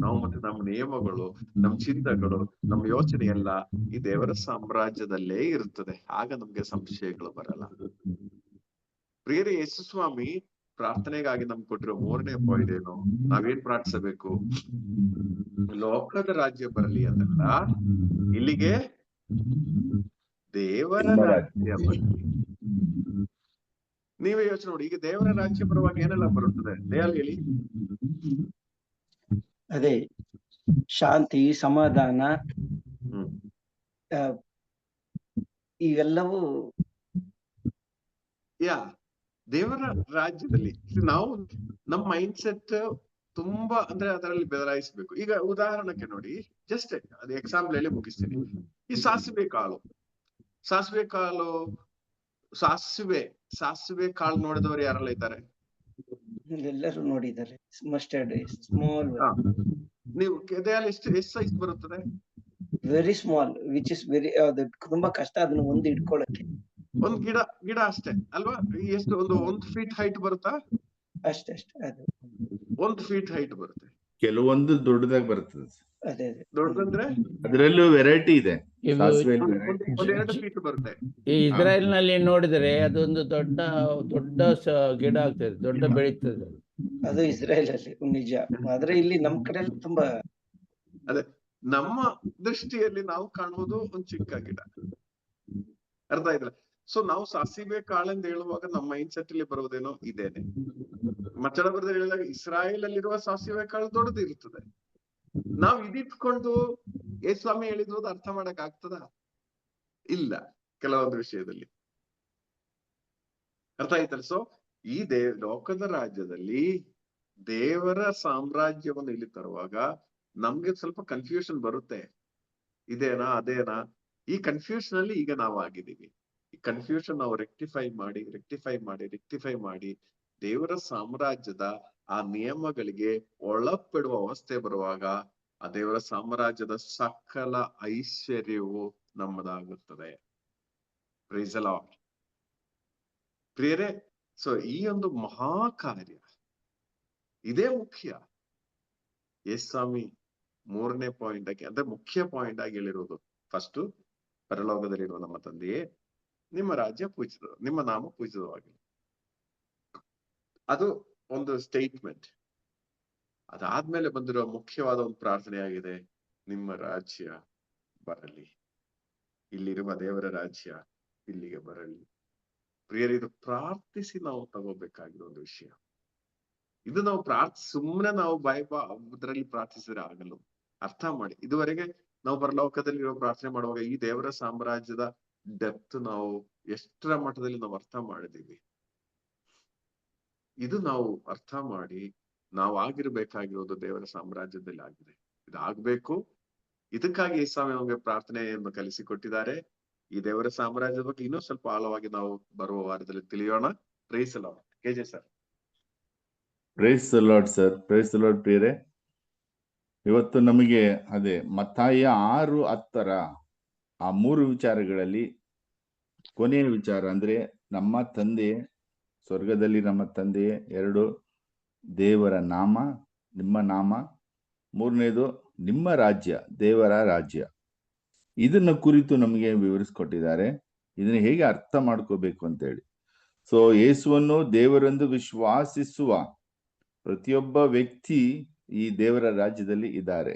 Speaker 1: ನಾವು ಮತ್ತೆ ನಮ್ಮ ನಿಯಮಗಳು, ನಮ್ಮ ಚಿಂತಗಳು, ನಮ್ಮ ಯೋಚನೆ ಎಲ್ಲ ಈ ದೇವರ ಸಾಮ್ರಾಜ್ಯದಲ್ಲೇ ಇರುತ್ತದೆ. ಆಗ ನಮ್ಗೆ ಸಂಶಯಗಳು ಬರಲ್ಲ. ಪ್ರಿಯರೇ, ಯೇಸುಸ್ವಾಮಿ ಪ್ರಾರ್ಥನೆಗಾಗಿ ನಮ್ಗೆ ಕೊಟ್ಟಿರೋ 3ನೇ ಪಾಯಿಂಟ್ ಏನು? ನಾವೇನ್ ಪ್ರಾರ್ಥಿಸಬೇಕು? ಲೋಕದ ರಾಜ್ಯ ಬರಲಿ ಅದಲ್ಲ, ಇಲ್ಲಿಗೆ ದೇವರ ರಾಜ್ಯ ಬರಲಿ. ನೀವೇ ಯೋಚನೆ ನೋಡಿ, ಈಗ ದೇವರ ರಾಜ್ಯ ಬರುವಾಗ ಏನೆಲ್ಲ ಬರುತ್ತದೆ? ದಯಾಲ್ ಹೇಳಿ.
Speaker 7: ಅದೇ ಶಾಂತಿ, ಸಮಾಧಾನ, ಇವೆಲ್ಲವೂ
Speaker 1: ದೇವರ ರಾಜ್ಯದಲ್ಲಿ ನಾವು ನಮ್ಮ ಮೈಂಡ್ ಸೆಟ್ ತುಂಬಾ, ಅಂದ್ರೆ ಅದರಲ್ಲಿ ಬದಲಾಯಿಸಬೇಕು. ಈಗ ಉದಾಹರಣಕ್ಕೆ ನೋಡಿ, ಜಸ್ಟ್ ಅದು ಎಕ್ಸಾಂಪಲ್ ಹೇಳಿ ಮುಗಿಸ್ತೀನಿ. ಈ ಸಾಸಿವೆ ಕಾಳು ನೋಡಿದವರು ಯಾರೆಲ್ಲ ಇದ್ದಾರೆ?
Speaker 7: ಎಲ್ಲರೂ ನೋಡಿದ್ದಾರೆ. ಮಸ್ಟರ್ಡ್ ಸ್ಮಾಲ್,
Speaker 1: ನೀವು ಎಷ್ಟು ಸೈಜ್ ಬರುತ್ತದೆ?
Speaker 7: Very small, which is very, ತುಂಬಾ ಕಷ್ಟ ಅದನ್ನ ಒಂದು ಇಟ್ಕೊಳ್ಳಕ್ಕೆ.
Speaker 1: ಒಂದ್ ಗಿಡ ಅಷ್ಟೇ ಅಲ್ವಾ? ಎಷ್ಟು ಒಂದು ಫೀಟ್ ಹೈಟ್ ಬರುತ್ತಾ?
Speaker 7: ಅಷ್ಟೇ ಅದು
Speaker 1: 1 ಫೀಟ್ ಹೈಟ್ ಬರುತ್ತೆ.
Speaker 2: ಕೆಲವೊಂದು ದೊಡ್ಡದಾಗಿ ಬರ್ತದೆ.
Speaker 7: ಅದೇ
Speaker 1: ದೊಡ್ಡದಂದ್ರೆ
Speaker 2: ಅದ್ರಲ್ಲೂ ವೆರೈಟಿ ಇದೆ.
Speaker 1: ಒಂದ್ 2 ಫೀಟ್ ಬರುತ್ತೆ.
Speaker 8: ಈ ಇಸ್ರಾಯೇಲ್ ನಲ್ಲಿ ನೋಡಿದರೆ ಅದೊಂದು ದೊಡ್ಡ ಗಿಡ ಆಗ್ತದೆ, ದೊಡ್ಡ ಬೆಳೀತದೆ.
Speaker 7: ಅದು ಇಸ್ರಾಯೇಲ್ ಅಲ್ಲಿ ನಿಜ. ಆದ್ರೆ ಇಲ್ಲಿ ನಮ್ ಕಡೆ ತುಂಬಾ,
Speaker 1: ಅದೇ ನಮ್ಮ ದೃಷ್ಟಿಯಲ್ಲಿ ನಾವು ಕಾಣುವುದು ಒಂದ್ ಚಿಕ್ಕ ಗಿಡ. ಅರ್ಥ ಆಯ್ತಲ್ಲ? ಸೊ ನಾವು ಸಾಸಿವೆ ಕಾಳೆಂದು ಹೇಳುವಾಗ ನಮ್ಮ ಮೈಂಡ್ ಸೆಟ್ ಅಲ್ಲಿ ಬರುವುದೇನೋ ಇದೇನೆ. ಮಚ್ಚಳ ಬರೆದ ಹೇಳಿದಾಗ ಇಸ್ರಾಯೇಲ್ ಅಲ್ಲಿರುವ ಸಾಸಿವೆ ಕಾಳು ದೊಡ್ಡದಿರುತ್ತದೆ. ನಾವ್ ಇದಿಟ್ಕೊಂಡು ಯೇಸುಸ್ವಾಮಿ ಹೇಳಿದ್ರು ಅರ್ಥ ಮಾಡಕ್ ಆಗ್ತದ? ಇಲ್ಲ, ಕೆಲವೊಂದು ವಿಷಯದಲ್ಲಿ. ಅರ್ಥ ಆಯ್ತಲ್ಲ? ಸೊ ಈ ಲೋಕದ ರಾಜ್ಯದಲ್ಲಿ ದೇವರ ಸಾಮ್ರಾಜ್ಯವನ್ನು ಇಲ್ಲಿ ತರುವಾಗ ನಮ್ಗೆ ಸ್ವಲ್ಪ ಕನ್ಫ್ಯೂಷನ್ ಬರುತ್ತೆ. ಇದೇನಾ ಅದೇನಾ, ಈ ಕನ್ಫ್ಯೂಷನ್ ಅಲ್ಲಿ ಈಗ ನಾವು ಆಗಿದ್ದೀವಿ. ಈ ಕನ್ಫ್ಯೂಷನ್ ನಾವು ರೆಕ್ಟಿಫೈ ಮಾಡಿ ದೇವರ ಸಾಮ್ರಾಜ್ಯದ ಆ ನಿಯಮಗಳಿಗೆ ಒಳಪಡುವ ಅವಸ್ಥೆ ಬರುವಾಗ ಆ ದೇವರ ಸಾಮ್ರಾಜ್ಯದ ಸಕಲ ಐಶ್ವರ್ಯವು ನಮ್ಮದಾಗುತ್ತದೆ. Praise the lord. ಪ್ರಿಯರೇ, ಸೊ ಈ ಒಂದು ಮಹಾ ಕಾರ್ಯ ಇದೇ ಮುಖ್ಯ. ಯೇಸು ಸ್ವಾಮಿ 3ನೇ ಪಾಯಿಂಟ್ ಆಗಿ, ಅಂದ್ರೆ ಮುಖ್ಯ ಪಾಯಿಂಟ್ ಆಗಿ ಹೇಳಿರೋದು, ಫಸ್ಟ್ ಪರಲೋಕದಲ್ಲಿರುವ ನಮ್ಮ ತಂದೆಯೇ, ನಿಮ್ಮ ರಾಜ್ಯ ನಿಮ್ಮ ನಾಮ ಪೂಜಿತವಾಗಲಿ. ಅದು ಒಂದು ಸ್ಟೇಟ್ಮೆಂಟ್. ಅದಾದ್ಮೇಲೆ ಬಂದಿರುವ ಮುಖ್ಯವಾದ ಒಂದು ಪ್ರಾರ್ಥನೆ ಆಗಿದೆ, ನಿಮ್ಮ ರಾಜ್ಯ ಬರಲಿ, ಇಲ್ಲಿರುವ ದೇವರ ರಾಜ್ಯ ಇಲ್ಲಿಗೆ ಬರಲಿ. ಪ್ರಿಯರೇ, ಇದು ಪ್ರಾರ್ಥಿಸಿ ನಾವು ತಗೋಬೇಕಾಗಿರೋ ಒಂದು ವಿಷಯ. ಇದು ನಾವು ಸುಮ್ಮನೆ ನಾವು ಇದರಲ್ಲಿ ಪ್ರಾರ್ಥಿಸಿದ್ರೆ ಆಗಲ್ಲ. ಅರ್ಥ ಮಾಡಿ, ಇದುವರೆಗೆ ನಾವು ಪರಲೋಕದಲ್ಲಿರೋ ಪ್ರಾರ್ಥನೆ ಮಾಡುವಾಗ ಈ ದೇವರ ಸಾಮ್ರಾಜ್ಯದ ಡೆಪ್ತ್ ನಾವು ಎಷ್ಟರ ಮಟ್ಟದಲ್ಲಿ ನಾವು ಅರ್ಥ ಮಾಡಿದೀವಿ. ಇದು ನಾವು ಅರ್ಥ ಮಾಡಿ ನಾವು ಆಗಿರ್ಬೇಕಾಗಿರೋದು ದೇವರ ಸಾಮ್ರಾಜ್ಯದಲ್ಲಿ ಆಗಿದೆ. ಇದಾಗ್ಬೇಕು. ಇದಕ್ಕಾಗಿ ಯೇಸು ಸ್ವಾಮಿ ನಮಗೆ ಪ್ರಾರ್ಥನೆಯನ್ನು ಕಲಿಸಿಕೊಟ್ಟಿದ್ದಾರೆ. ಈ ದೇವರ ಸಾಮ್ರಾಜ್ಯದ ಬಗ್ಗೆ ಇನ್ನೂ ಸ್ವಲ್ಪ ಆಳವಾಗಿ ನಾವು ಬರುವ ವಾರದಲ್ಲಿ ತಿಳಿಯೋಣ. Praise the Lord. KJ sir.
Speaker 2: Praise the Lord sir. Praise the lord ಪ್ರಿಯರೇ. ಇವತ್ತು ನಮಗೆ ಅದೇ ಮತ್ತಾಯ 6:10 ಆ 3 ವಿಚಾರಗಳಲ್ಲಿ ಕೊನೆಯ ವಿಚಾರ ಅಂದ್ರೆ ನಮ್ಮ ತಂದೆ, ಸ್ವರ್ಗದಲ್ಲಿ ನಮ್ಮ ತಂದೆಯೇ, 2 ದೇವರ ನಾಮ, ನಿಮ್ಮ ನಾಮ, 3ನೇದು ನಿಮ್ಮ ರಾಜ್ಯ, ದೇವರ ರಾಜ್ಯ. ಇದನ್ನ ಕುರಿತು ನಮಗೆ ವಿವರಿಸ್ಕೊಟ್ಟಿದ್ದಾರೆ. ಇದನ್ನ ಹೇಗೆ ಅರ್ಥ ಮಾಡ್ಕೋಬೇಕು ಅಂತ ಹೇಳಿ. ಸೊ ಯೇಸುವನ್ನು ದೇವರೆಂದು ವಿಶ್ವಾಸಿಸುವ ಪ್ರತಿಯೊಬ್ಬ ವ್ಯಕ್ತಿ ಈ ದೇವರ ರಾಜ್ಯದಲ್ಲಿ ಇದ್ದಾರೆ.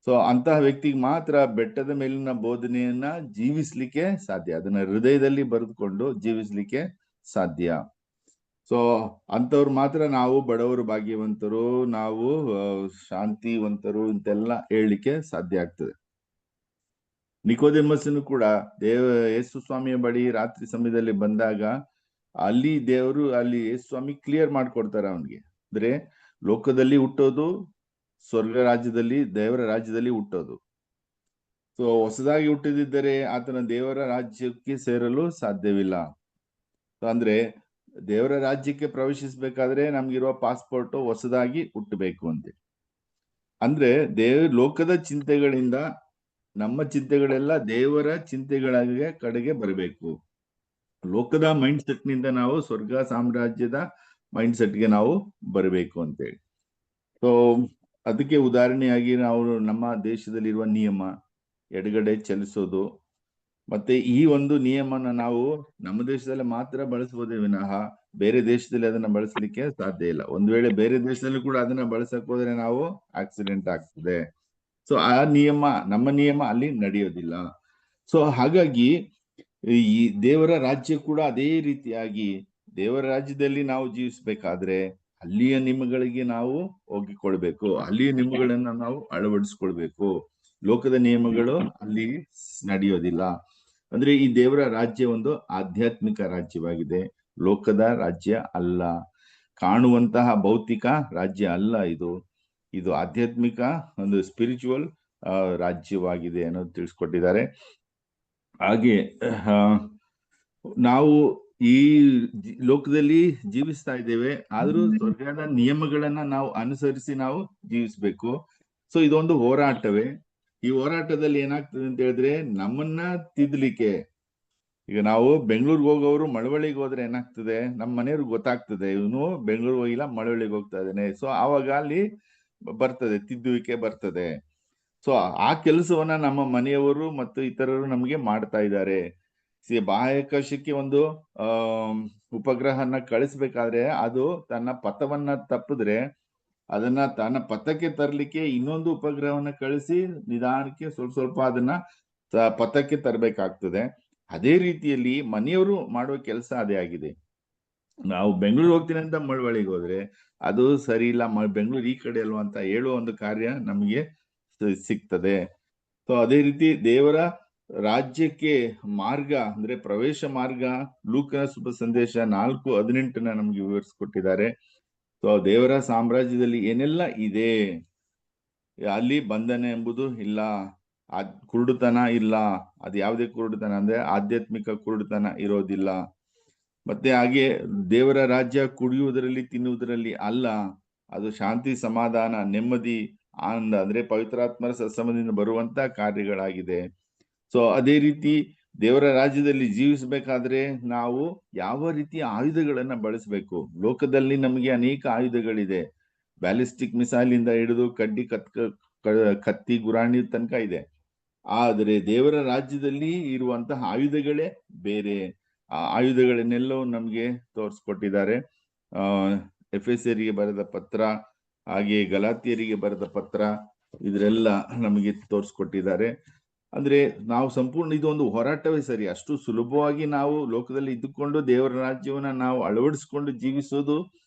Speaker 2: ಸೊ ಅಂತಹ ವ್ಯಕ್ತಿಗೆ ಮಾತ್ರ ಬೆಟ್ಟದ ಮೇಲಿನ ಬೋಧನೆಯನ್ನ ಜೀವಿಸ್ಲಿಕ್ಕೆ ಸಾಧ್ಯ, ಅದನ್ನ ಹೃದಯದಲ್ಲಿ ಬರೆದುಕೊಂಡು ಜೀವಿಸ್ಲಿಕ್ಕೆ ಸಾಧ್ಯ. ಸೊ ಅಂತವ್ರು ಮಾತ್ರ ನಾವು ಬಡವರು ಭಾಗ್ಯವಂತರು, ನಾವು ಶಾಂತಿವಂತರು ಇಂತೆಲ್ಲ ಹೇಳಲಿಕ್ಕೆ ಸಾಧ್ಯ ಆಗ್ತದೆ. ನಿಕೋದೇಮಸನು ಕೂಡ ಯೇಸು ಸ್ವಾಮಿಯ ಬಳಿ ರಾತ್ರಿ ಸಮಯದಲ್ಲಿ ಬಂದಾಗ ಅಲ್ಲಿ ಯೇಸು ಸ್ವಾಮಿ ಕ್ಲಿಯರ್ ಮಾಡ್ಕೊಡ್ತಾರೆ ಅವನಿಗೆ. ಅಂದ್ರೆ ಲೋಕದಲ್ಲಿ ಹುಟ್ಟೋದು, ಸ್ವರ್ಗ ರಾಜ್ಯದಲ್ಲಿ ದೇವರ ರಾಜ್ಯದಲ್ಲಿ ಹುಟ್ಟೋದು. ಸೊ ಹೊಸದಾಗಿ ಹುಟ್ಟಿದಿದ್ದರೆ ಆತನ ದೇವರ ರಾಜ್ಯಕ್ಕೆ ಸೇರಲು ಸಾಧ್ಯವಿಲ್ಲ. ಅಂದ್ರೆ ದೇವರ ರಾಜ್ಯಕ್ಕೆ ಪ್ರವೇಶಿಸಬೇಕಾದ್ರೆ ನಮ್ಗಿರುವ ಪಾಸ್ಪೋರ್ಟ್ ಹೊಸದಾಗಿ ಹುಟ್ಟಬೇಕು ಅಂತ. ಅಂದ್ರೆ ಲೋಕದ ಚಿಂತೆಗಳಿಂದ ನಮ್ಮ ಚಿಂತೆಗಳೆಲ್ಲ ದೇವರ ಚಿಂತೆಗಳ ಕಡೆಗೆ ಬರಬೇಕು. ಲೋಕದ ಮೈಂಡ್ ಸೆಟ್ ನಿಂದ ನಾವು ಸ್ವರ್ಗ ಸಾಮ್ರಾಜ್ಯದ ಮೈಂಡ್ ಸೆಟ್ಗೆ ನಾವು ಬರಬೇಕು ಅಂತೇಳಿ. ಸೊ ಅದಕ್ಕೆ ಉದಾಹರಣೆಯಾಗಿ ನಾವು ನಮ್ಮ ದೇಶದಲ್ಲಿರುವ ನಿಯಮ, ಎಡಗಡೆ ಚಲಿಸೋದು, ಮತ್ತೆ ಈ ಒಂದು ನಿಯಮನ ನಾವು ನಮ್ಮ ದೇಶದಲ್ಲಿ ಮಾತ್ರ ಬಳಸಬಹುದೇ ವಿನಃ ಬೇರೆ ದೇಶದಲ್ಲಿ ಅದನ್ನ ಬಳಸಲಿಕ್ಕೆ ಸಾಧ್ಯ ಇಲ್ಲ. ಒಂದ್ ವೇಳೆ ಬೇರೆ ದೇಶದಲ್ಲಿ ಕೂಡ ಅದನ್ನ ಬಳಸಕ್ ಹೋದ್ರೆ ನಾವು ಆಕ್ಸಿಡೆಂಟ್ ಆಗ್ತದೆ. ಸೊ ಆ ನಿಯಮ, ನಮ್ಮ ನಿಯಮ ಅಲ್ಲಿ ನಡೆಯೋದಿಲ್ಲ. ಸೊ ಹಾಗಾಗಿ ಈ ದೇವರ ರಾಜ್ಯ ಕೂಡ ಅದೇ ರೀತಿಯಾಗಿ ದೇವರ ರಾಜ್ಯದಲ್ಲಿ ನಾವು ಜೀವಿಸ್ಬೇಕಾದ್ರೆ ಅಲ್ಲಿಯ ನಿಯಮಗಳಿಗೆ ನಾವು ಹೋಗಿಕೊಳ್ಬೇಕು, ಅಲ್ಲಿಯ ನಿಯಮಗಳನ್ನ ನಾವು ಅಳವಡಿಸ್ಕೊಳ್ಬೇಕು. ಲೋಕದ ನಿಯಮಗಳು ಅಲ್ಲಿ ನಡೆಯೋದಿಲ್ಲ. ಅಂದ್ರೆ ಈ ದೇವರ ರಾಜ್ಯ ಒಂದು ಆಧ್ಯಾತ್ಮಿಕ ರಾಜ್ಯವಾಗಿದೆ, ಲೋಕದ ರಾಜ್ಯ ಅಲ್ಲ. ಕಾಣುವಂತಹ ಭೌತಿಕ ರಾಜ್ಯ ಅಲ್ಲ ಇದು ಆಧ್ಯಾತ್ಮಿಕ ಒಂದು ಸ್ಪಿರಿಚುವಲ್ ರಾಜ್ಯವಾಗಿದೆ ಅನ್ನೋದು ತಿಳಿಸ್ಕೊಟ್ಟಿದ್ದಾರೆ. ಹಾಗೆ ನಾವು ಈ ಲೋಕದಲ್ಲಿ ಜೀವಿಸ್ತಾ ಇದ್ದೇವೆ, ಆದ್ರೂ ಸ್ವರ್ಗದ ನಿಯಮಗಳನ್ನ ನಾವು ಅನುಸರಿಸಿ ನಾವು ಜೀವಿಸ್ಬೇಕು. ಸೊ ಇದೊಂದು ಹೋರಾಟವೇ. ಈ ಹೋರಾಟದಲ್ಲಿ ಏನಾಗ್ತದೆ ಅಂತ ಹೇಳಿದ್ರೆ ನಮ್ಮನ್ನ ತಿದ್ದಲಿಕ್ಕೆ, ಈಗ ನಾವು ಬೆಂಗಳೂರಿಗೆ ಹೋಗೋರು ಮಳವಳ್ಳಿಗೆ ಹೋದ್ರೆ ಏನಾಗ್ತದೆ, ನಮ್ಮ ಮನೆಯವ್ರಿಗೆ ಗೊತ್ತಾಗ್ತದೆ ಇವನು ಬೆಂಗಳೂರಿಗೆ ಹೋಗಿಲ್ಲ ಮಳವಳ್ಳಿಗೆ ಹೋಗ್ತಾ ಇದ್ದಾನೆ. ಸೊ ಆವಾಗ ಅಲ್ಲಿ ಬರ್ತದೆ, ತಿದ್ದುವಿಕೆ ಬರ್ತದೆ. ಸೊ ಆ ಕೆಲಸವನ್ನ ನಮ್ಮ ಮನೆಯವರು ಮತ್ತು ಇತರರು ನಮಗೆ ಮಾಡ್ತಾ ಇದ್ದಾರೆ. ಬಾಹ್ಯಾಕಾಶಕ್ಕೆ ಒಂದು ಉಪಗ್ರಹನ ಕಳಿಸ್ಬೇಕಾದ್ರೆ ಅದು ತನ್ನ ಪಥವನ್ನ ತಪ್ಪಿದ್ರೆ ಅದನ್ನ ತನ್ನ ಪಥಕ್ಕೆ ತರ್ಲಿಕ್ಕೆ ಇನ್ನೊಂದು ಉಪಗ್ರಹವನ್ನ ಕಳಿಸಿ ನಿಧಾನಕ್ಕೆ ಸ್ವಲ್ಪ ಅದನ್ನ ಪಥಕ್ಕೆ ತರಬೇಕಾಗ್ತದೆ. ಅದೇ ರೀತಿಯಲ್ಲಿ ಮನೆಯವರು ಮಾಡುವ ಕೆಲಸ ಅದೇ ಆಗಿದೆ. ನಾವು ಬೆಂಗಳೂರು ಹೋಗ್ತೀನಿ ಅಂತ ಮಳವಳ್ಳಿಗೆ ಹೋದ್ರೆ ಅದು ಸರಿ ಇಲ್ಲ, ಬೆಂಗಳೂರು ಈ ಕಡೆ ಅಲ್ವಾ ಅಂತ ಹೇಳುವ ಒಂದು ಕಾರ್ಯ ನಮಗೆ ಸಿಗ್ತದೆ. ಸೊ ಅದೇ ರೀತಿ ದೇವರ ರಾಜ್ಯಕ್ಕೆ ಮಾರ್ಗ ಅಂದ್ರೆ ಪ್ರವೇಶ ಮಾರ್ಗ ಲೂಕನ ಶುಭ ಸಂದೇಶ 4:18 ನಮ್ಗೆ ವಿವರಿಸ್ಕೊಟ್ಟಿದ್ದಾರೆ. ಸೊ ದೇವರ ಸಾಮ್ರಾಜ್ಯದಲ್ಲಿ ಏನೆಲ್ಲ ಇದೆ, ಅಲ್ಲಿ ಬಂಧನ ಎಂಬುದು ಇಲ್ಲ, ಕುರುಡುತನ ಇಲ್ಲ. ಅದು ಯಾವುದೇ ಕುರುಡುತನ ಅಂದ್ರೆ ಆಧ್ಯಾತ್ಮಿಕ ಕುರುಡುತನ ಇರೋದಿಲ್ಲ. ಮತ್ತೆ ಹಾಗೆ ದೇವರ ರಾಜ್ಯ ಕುಡಿಯುವುದರಲ್ಲಿ ತಿನ್ನುವುದರಲ್ಲಿ ಅಲ್ಲ, ಅದು ಶಾಂತಿ, ಸಮಾಧಾನ, ನೆಮ್ಮದಿ, ಆನಂದ ಅಂದ್ರೆ ಪವಿತ್ರಾತ್ಮರ ಸತ್ಸಂಗದಿಂದ ಬರುವಂತ ಕಾರ್ಯಗಳಾಗಿದೆ. ಸೊ ಅದೇ ರೀತಿ ದೇವರ ರಾಜ್ಯದಲ್ಲಿ ಜೀವಿಸಬೇಕಾದ್ರೆ ನಾವು ಯಾವ ರೀತಿಯ ಆಯುಧಗಳನ್ನ ಬಳಸಬೇಕು? ಲೋಕದಲ್ಲಿ ನಮಗೆ ಅನೇಕ ಆಯುಧಗಳಿದೆ. ಬ್ಯಾಲಿಸ್ಟಿಕ್ ಮಿಸೈಲ್ ಇಂದ ಹಿಡಿದು ಕತ್ತಿ, ಗುರಾಣಿ ತನಕ ಇದೆ. ಆದರೆ ದೇವರ ರಾಜ್ಯದಲ್ಲಿ ಇರುವಂತಹ ಆಯುಧಗಳೇ ಬೇರೆ. ಆ ಆಯುಧಗಳನ್ನೆಲ್ಲವೂ ನಮ್ಗೆ ತೋರಿಸ್ಕೊಟ್ಟಿದ್ದಾರೆ. ಎಫೆಸರಿಗೆ ಬರೆದ ಪತ್ರ, ಹಾಗೆ ಗಲಾತಿಯರಿಗೆ ಬರೆದ ಪತ್ರ, ಇದರೆಲ್ಲ ನಮಗೆ ತೋರಿಸ್ಕೊಟ್ಟಿದ್ದಾರೆ. ಅಂದ್ರೆ ನಾವು ಸಂಪೂರ್ಣ ಇದು ಒಂದು ಹೋರಾಟವೇ ಸರಿ. ಅಷ್ಟು ಸುಲಭವಾಗಿ ನಾವು ಲೋಕದಲ್ಲಿ ಇದ್ದುಕೊಂಡು ದೇವರ ರಾಜ್ಯವನ್ನ ನಾವು ಅಳವಡಿಸ್ಕೊಂಡು ಜೀವಿಸೋದು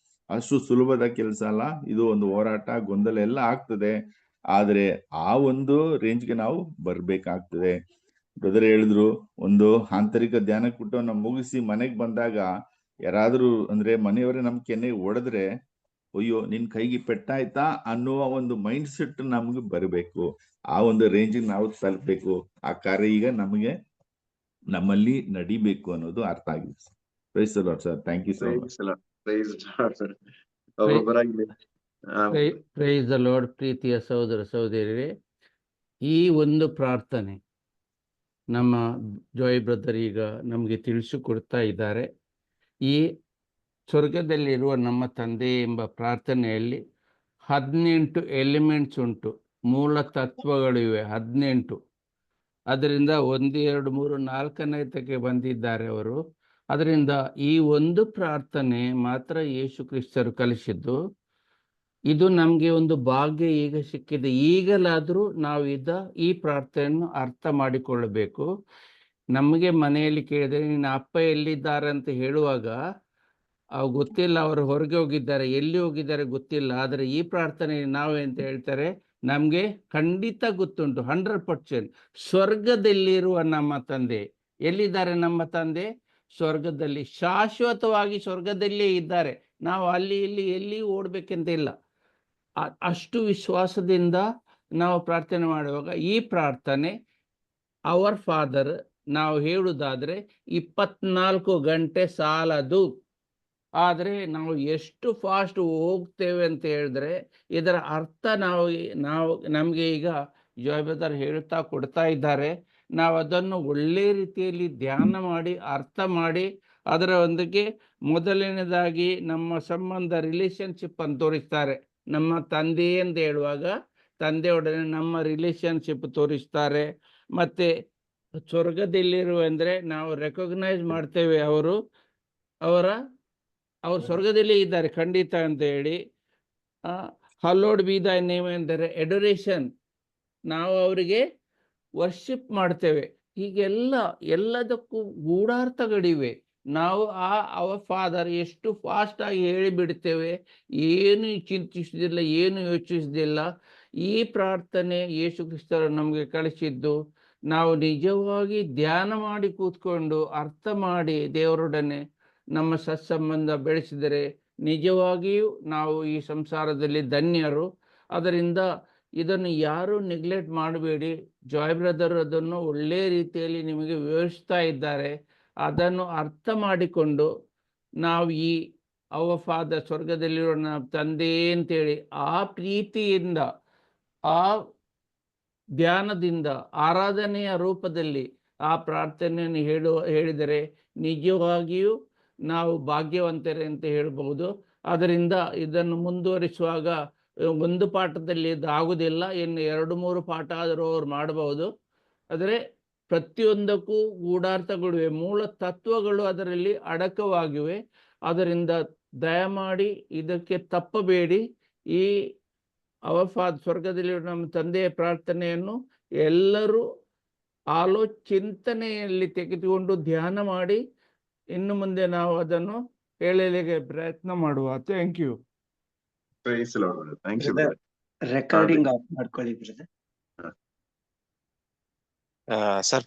Speaker 2: ಅಷ್ಟು ಸುಲಭದ ಕೆಲಸ ಅಲ್ಲ. ಇದು ಒಂದು ಹೋರಾಟ, ಗೊಂದಲ ಎಲ್ಲ ಆಗ್ತದೆ. ಆದ್ರೆ ಆ ಒಂದು ರೇಂಜ್ಗೆ ನಾವು ಬರ್ಬೇಕಾಗ್ತದೆ. ಬ್ರದರ್ ಹೇಳಿದ್ರು, ಒಂದು ಆಂತರಿಕ ಧ್ಯಾನ ಕೊಟ್ಟು ನಾವು ಮುಗಿಸಿ ಮನೆಗೆ ಬಂದಾಗ ಯಾರಾದ್ರೂ ಅಂದ್ರೆ ಮನೆಯವರೇ ನಮ್ ಕೆನ್ನೆಗೆ ಹೊಡೆದ್ರೆ, ಅಯ್ಯೋ ನಿನ್ ಕೈಗೆ ಪೆಟ್ಟಾಯ್ತಾ ಅನ್ನುವ ಒಂದು ಮೈಂಡ್ ಸೆಟ್ ನಮ್ಗೆ ಬರಬೇಕು. ಆ ಒಂದು ರೇಂಜಿಗೆ ನಾವು ತಲುಪಬೇಕು. ಆ ಕಾರ್ಯ ಈಗ ನಮ್ಮಲ್ಲಿ ನಡಿಬೇಕು ಅನ್ನೋದು ಅರ್ಥ ಆಗಿದೆ. Praise the Lord sir. Thank you so much.
Speaker 8: Praise the Lord. ಪ್ರೀತಿಯ ಸಹೋದರ ಸಹೋದರಿಯರೇ, ಈ ಒಂದು ಪ್ರಾರ್ಥನೆ ನಮ್ಮ ಜಾಯ್ ಬ್ರದರ್ ಈಗ ನಮಗೆ ತಿಳಿಸಿಕೊಡ್ತಾ ಇದ್ದಾರೆ. ಈ ಸ್ವರ್ಗದಲ್ಲಿರುವ ನಮ್ಮ ತಂದೆ ಎಂಬ ಪ್ರಾರ್ಥನೆಯಲ್ಲಿ 18 ಎಲಿಮೆಂಟ್ಸ್ ಉಂಟು, ಮೂಲ ತತ್ವಗಳಿವೆ 18. ಅದರಿಂದ 1, 2, 3, 4ನೇತಕ್ಕೆ ಬಂದಿದ್ದಾರೆ ಅವರು. ಅದರಿಂದ ಈ ಒಂದು ಪ್ರಾರ್ಥನೆ ಮಾತ್ರ ಯೇಸು ಕ್ರಿಸ್ತರು ಕಲಿಸಿದ್ದು. ಇದು ನಮಗೆ ಒಂದು ಭಾಗ್ಯ ಈಗ ಸಿಕ್ಕಿದೆ. ಈಗಲಾದರೂ ನಾವು ಈ ಪ್ರಾರ್ಥನೆಯನ್ನು ಅರ್ಥ ಮಾಡಿಕೊಳ್ಳಬೇಕು. ನಮಗೆ ಮನೆಯಲ್ಲಿ ಕೇಳಿದ್ರೆ ನಿನ್ನ ಅಪ್ಪ ಎಲ್ಲಿದ್ದಾರೆ ಅಂತ ಹೇಳುವಾಗ ಗೊತ್ತಿಲ್ಲ, ಅವರು ಹೊರಗೆ ಹೋಗಿದ್ದಾರೆ, ಎಲ್ಲಿ ಹೋಗಿದ್ದಾರೆ ಗೊತ್ತಿಲ್ಲ. ಆದರೆ ಈ ಪ್ರಾರ್ಥನೆ ನಾವೆಂತ ಹೇಳ್ತಾರೆ, ನಮಗೆ ಖಂಡಿತ ಗೊತ್ತುಂಟು, 100%. ಸ್ವರ್ಗದಲ್ಲಿರುವ ನಮ್ಮ ತಂದೆ ಎಲ್ಲಿದ್ದಾರೆ? ನಮ್ಮ ತಂದೆ ಸ್ವರ್ಗದಲ್ಲಿ, ಶಾಶ್ವತವಾಗಿ ಸ್ವರ್ಗದಲ್ಲೇ ಇದ್ದಾರೆ. ನಾವು ಅಲ್ಲಿ ಇಲ್ಲಿ ಎಲ್ಲಿ ಓಡ್ಬೇಕಂತ ಇಲ್ಲ. ಅಷ್ಟು ವಿಶ್ವಾಸದಿಂದ ನಾವು ಪ್ರಾರ್ಥನೆ ಮಾಡುವಾಗ ಈ ಪ್ರಾರ್ಥನೆ ಅವರ್ ಫಾದರ್ ನಾವು ಹೇಳುವುದಾದ್ರೆ 24 ಗಂಟೆ ಸಾಲದು. ಆದರೆ ನಾವು ಎಷ್ಟು ಫಾಸ್ಟ್ ಹೋಗ್ತೇವೆ ಅಂತ ಹೇಳಿದ್ರೆ ಇದರ ಅರ್ಥ ನಮಗೆ ಈಗ ಜಾಯ್ ಬ್ರದರ್ ಹೇಳ್ತಾ ಕೊಡ್ತಾ ಇದ್ದಾರೆ. ನಾವು ಅದನ್ನು ಒಳ್ಳೆ ರೀತಿಯಲ್ಲಿ ಧ್ಯಾನ ಮಾಡಿ ಅರ್ಥ ಮಾಡಿ ಅದರ ಒಂದಿಗೆ ಮೊದಲನೇದಾಗಿ ನಮ್ಮ ಸಂಬಂಧ ರಿಲೇಶನ್ಶಿಪ್ ಅಂತ ತೋರಿಸ್ತಾರೆ. ನಮ್ಮ ತಂದೆ ಅಂತ ಹೇಳುವಾಗ ತಂದೆಯೊಡನೆ ನಮ್ಮ ರಿಲೇಶನ್ಶಿಪ್ ತೋರಿಸ್ತಾರೆ. ಮತ್ತೆ ಸ್ವರ್ಗದಲ್ಲಿರುವ ಅಂದರೆ ನಾವು ರೆಕಗ್ನೈಸ್ ಮಾಡ್ತೇವೆ ಅವರು ಸ್ವರ್ಗದಲ್ಲಿ ಇದ್ದಾರೆ ಖಂಡಿತ ಅಂತ ಹೇಳಿ. ಹಲ್ಲೋಡ್ ಬಿ ದೈ ನೇಮ್ ಎಂದರೆ ಎಡೋರೇಷನ್, ನಾವು ಅವರಿಗೆ ವರ್ಷಿಪ್ ಮಾಡ್ತೇವೆ. ಎಲ್ಲದಕ್ಕೂ ಗೂಢಾರ್ಥಗಳಿವೆ. ನಾವು ಅವರ್ ಫಾದರ್ ಎಷ್ಟು ಫಾಸ್ಟ್ ಆಗಿ ಹೇಳಿಬಿಡ್ತೇವೆ, ಏನು ಚಿಂತಿಸುವುದಿಲ್ಲ, ಏನು ಯೋಚಿಸುವುದಿಲ್ಲ. ಈ ಪ್ರಾರ್ಥನೆ ಯೇಸು ಕ್ರಿಸ್ತರು ನಮಗೆ ಕಳಿಸಿದ್ದು ನಾವು ನಿಜವಾಗಿ ಧ್ಯಾನ ಮಾಡಿ ಕೂತ್ಕೊಂಡು ಅರ್ಥ ಮಾಡಿ ದೇವರೊಡನೆ ನಮ್ಮ ಸತ್ಸಂಬಂಧ ಬೆಳೆಸಿದರೆ ನಿಜವಾಗಿಯೂ ನಾವು ಈ ಸಂಸಾರದಲ್ಲಿ ಧನ್ಯರು. ಅದರಿಂದ ಇದನ್ನು ಯಾರು ನೆಗ್ಲೆಕ್ಟ್ ಮಾಡಬೇಡಿ. ಜಾಯ್ ಬ್ರದರ್ ಅದನ್ನು ಒಳ್ಳೆ ರೀತಿಯಲ್ಲಿ ನಿಮಗೆ ವಿವರಿಸ್ತಾ ಇದ್ದಾರೆ. ಅದನ್ನು ಅರ್ಥ ಮಾಡಿಕೊಂಡು ನಾವು ಈ ಅವರ್ ಫಾದರ್ ಸ್ವರ್ಗದಲ್ಲಿರೋ ನಮ್ಮ ತಂದೆ ಅಂತೇಳಿ ಆ ಪ್ರೀತಿಯಿಂದ ಆ ಧ್ಯಾನದಿಂದ ಆರಾಧನೆಯ ರೂಪದಲ್ಲಿ ಆ ಪ್ರಾರ್ಥನೆಯನ್ನು ಹೇಳಿದರೆ ನಿಜವಾಗಿಯೂ ನಾವು ಭಾಗ್ಯವಂತರೇ ಅಂತ ಹೇಳ್ಬಹುದು. ಅದರಿಂದ ಇದನ್ನು ಮುಂದುವರಿಸುವಾಗ ಒಂದು ಪಾಠದಲ್ಲಿ ಇದು ಆಗುವುದಿಲ್ಲ, ಇನ್ನು 2-3 ಪಾಠ ಆದರೂ ಅವ್ರು ಮಾಡಬಹುದು. ಆದರೆ ಪ್ರತಿಯೊಂದಕ್ಕೂ ಗೂಢಾರ್ಥಗಳಿವೆ, ಮೂಲ ತತ್ವಗಳು ಅದರಲ್ಲಿ ಅಡಕವಾಗಿವೆ. ಅದರಿಂದ ದಯಮಾಡಿ ಇದಕ್ಕೆ ತಪ್ಪಬೇಡಿ. ಈ ಅವರ್ ಫಾದರ್ ಸ್ವರ್ಗದಲ್ಲಿ ನಮ್ಮ ತಂದೆಯ ಪ್ರಾರ್ಥನೆಯನ್ನು ಎಲ್ಲರೂ ಚಿಂತನೆಯಲ್ಲಿ ತೆಗೆದುಕೊಂಡು ಧ್ಯಾನ ಮಾಡಿ ಇನ್ನು ಮುಂದೆ ನಾವು ಅದನ್ನು ಹೇಳಲಿಕ್ಕೆ ಪ್ರಯತ್ನ ಮಾಡುವ. Thank you.
Speaker 7: ರೆಕಾರ್ಡಿಂಗ್ ಆಫ್ ಮಾಡ್ಕೊಳ್ಳಿ ಬ್ರದರ್.
Speaker 9: ಸರ್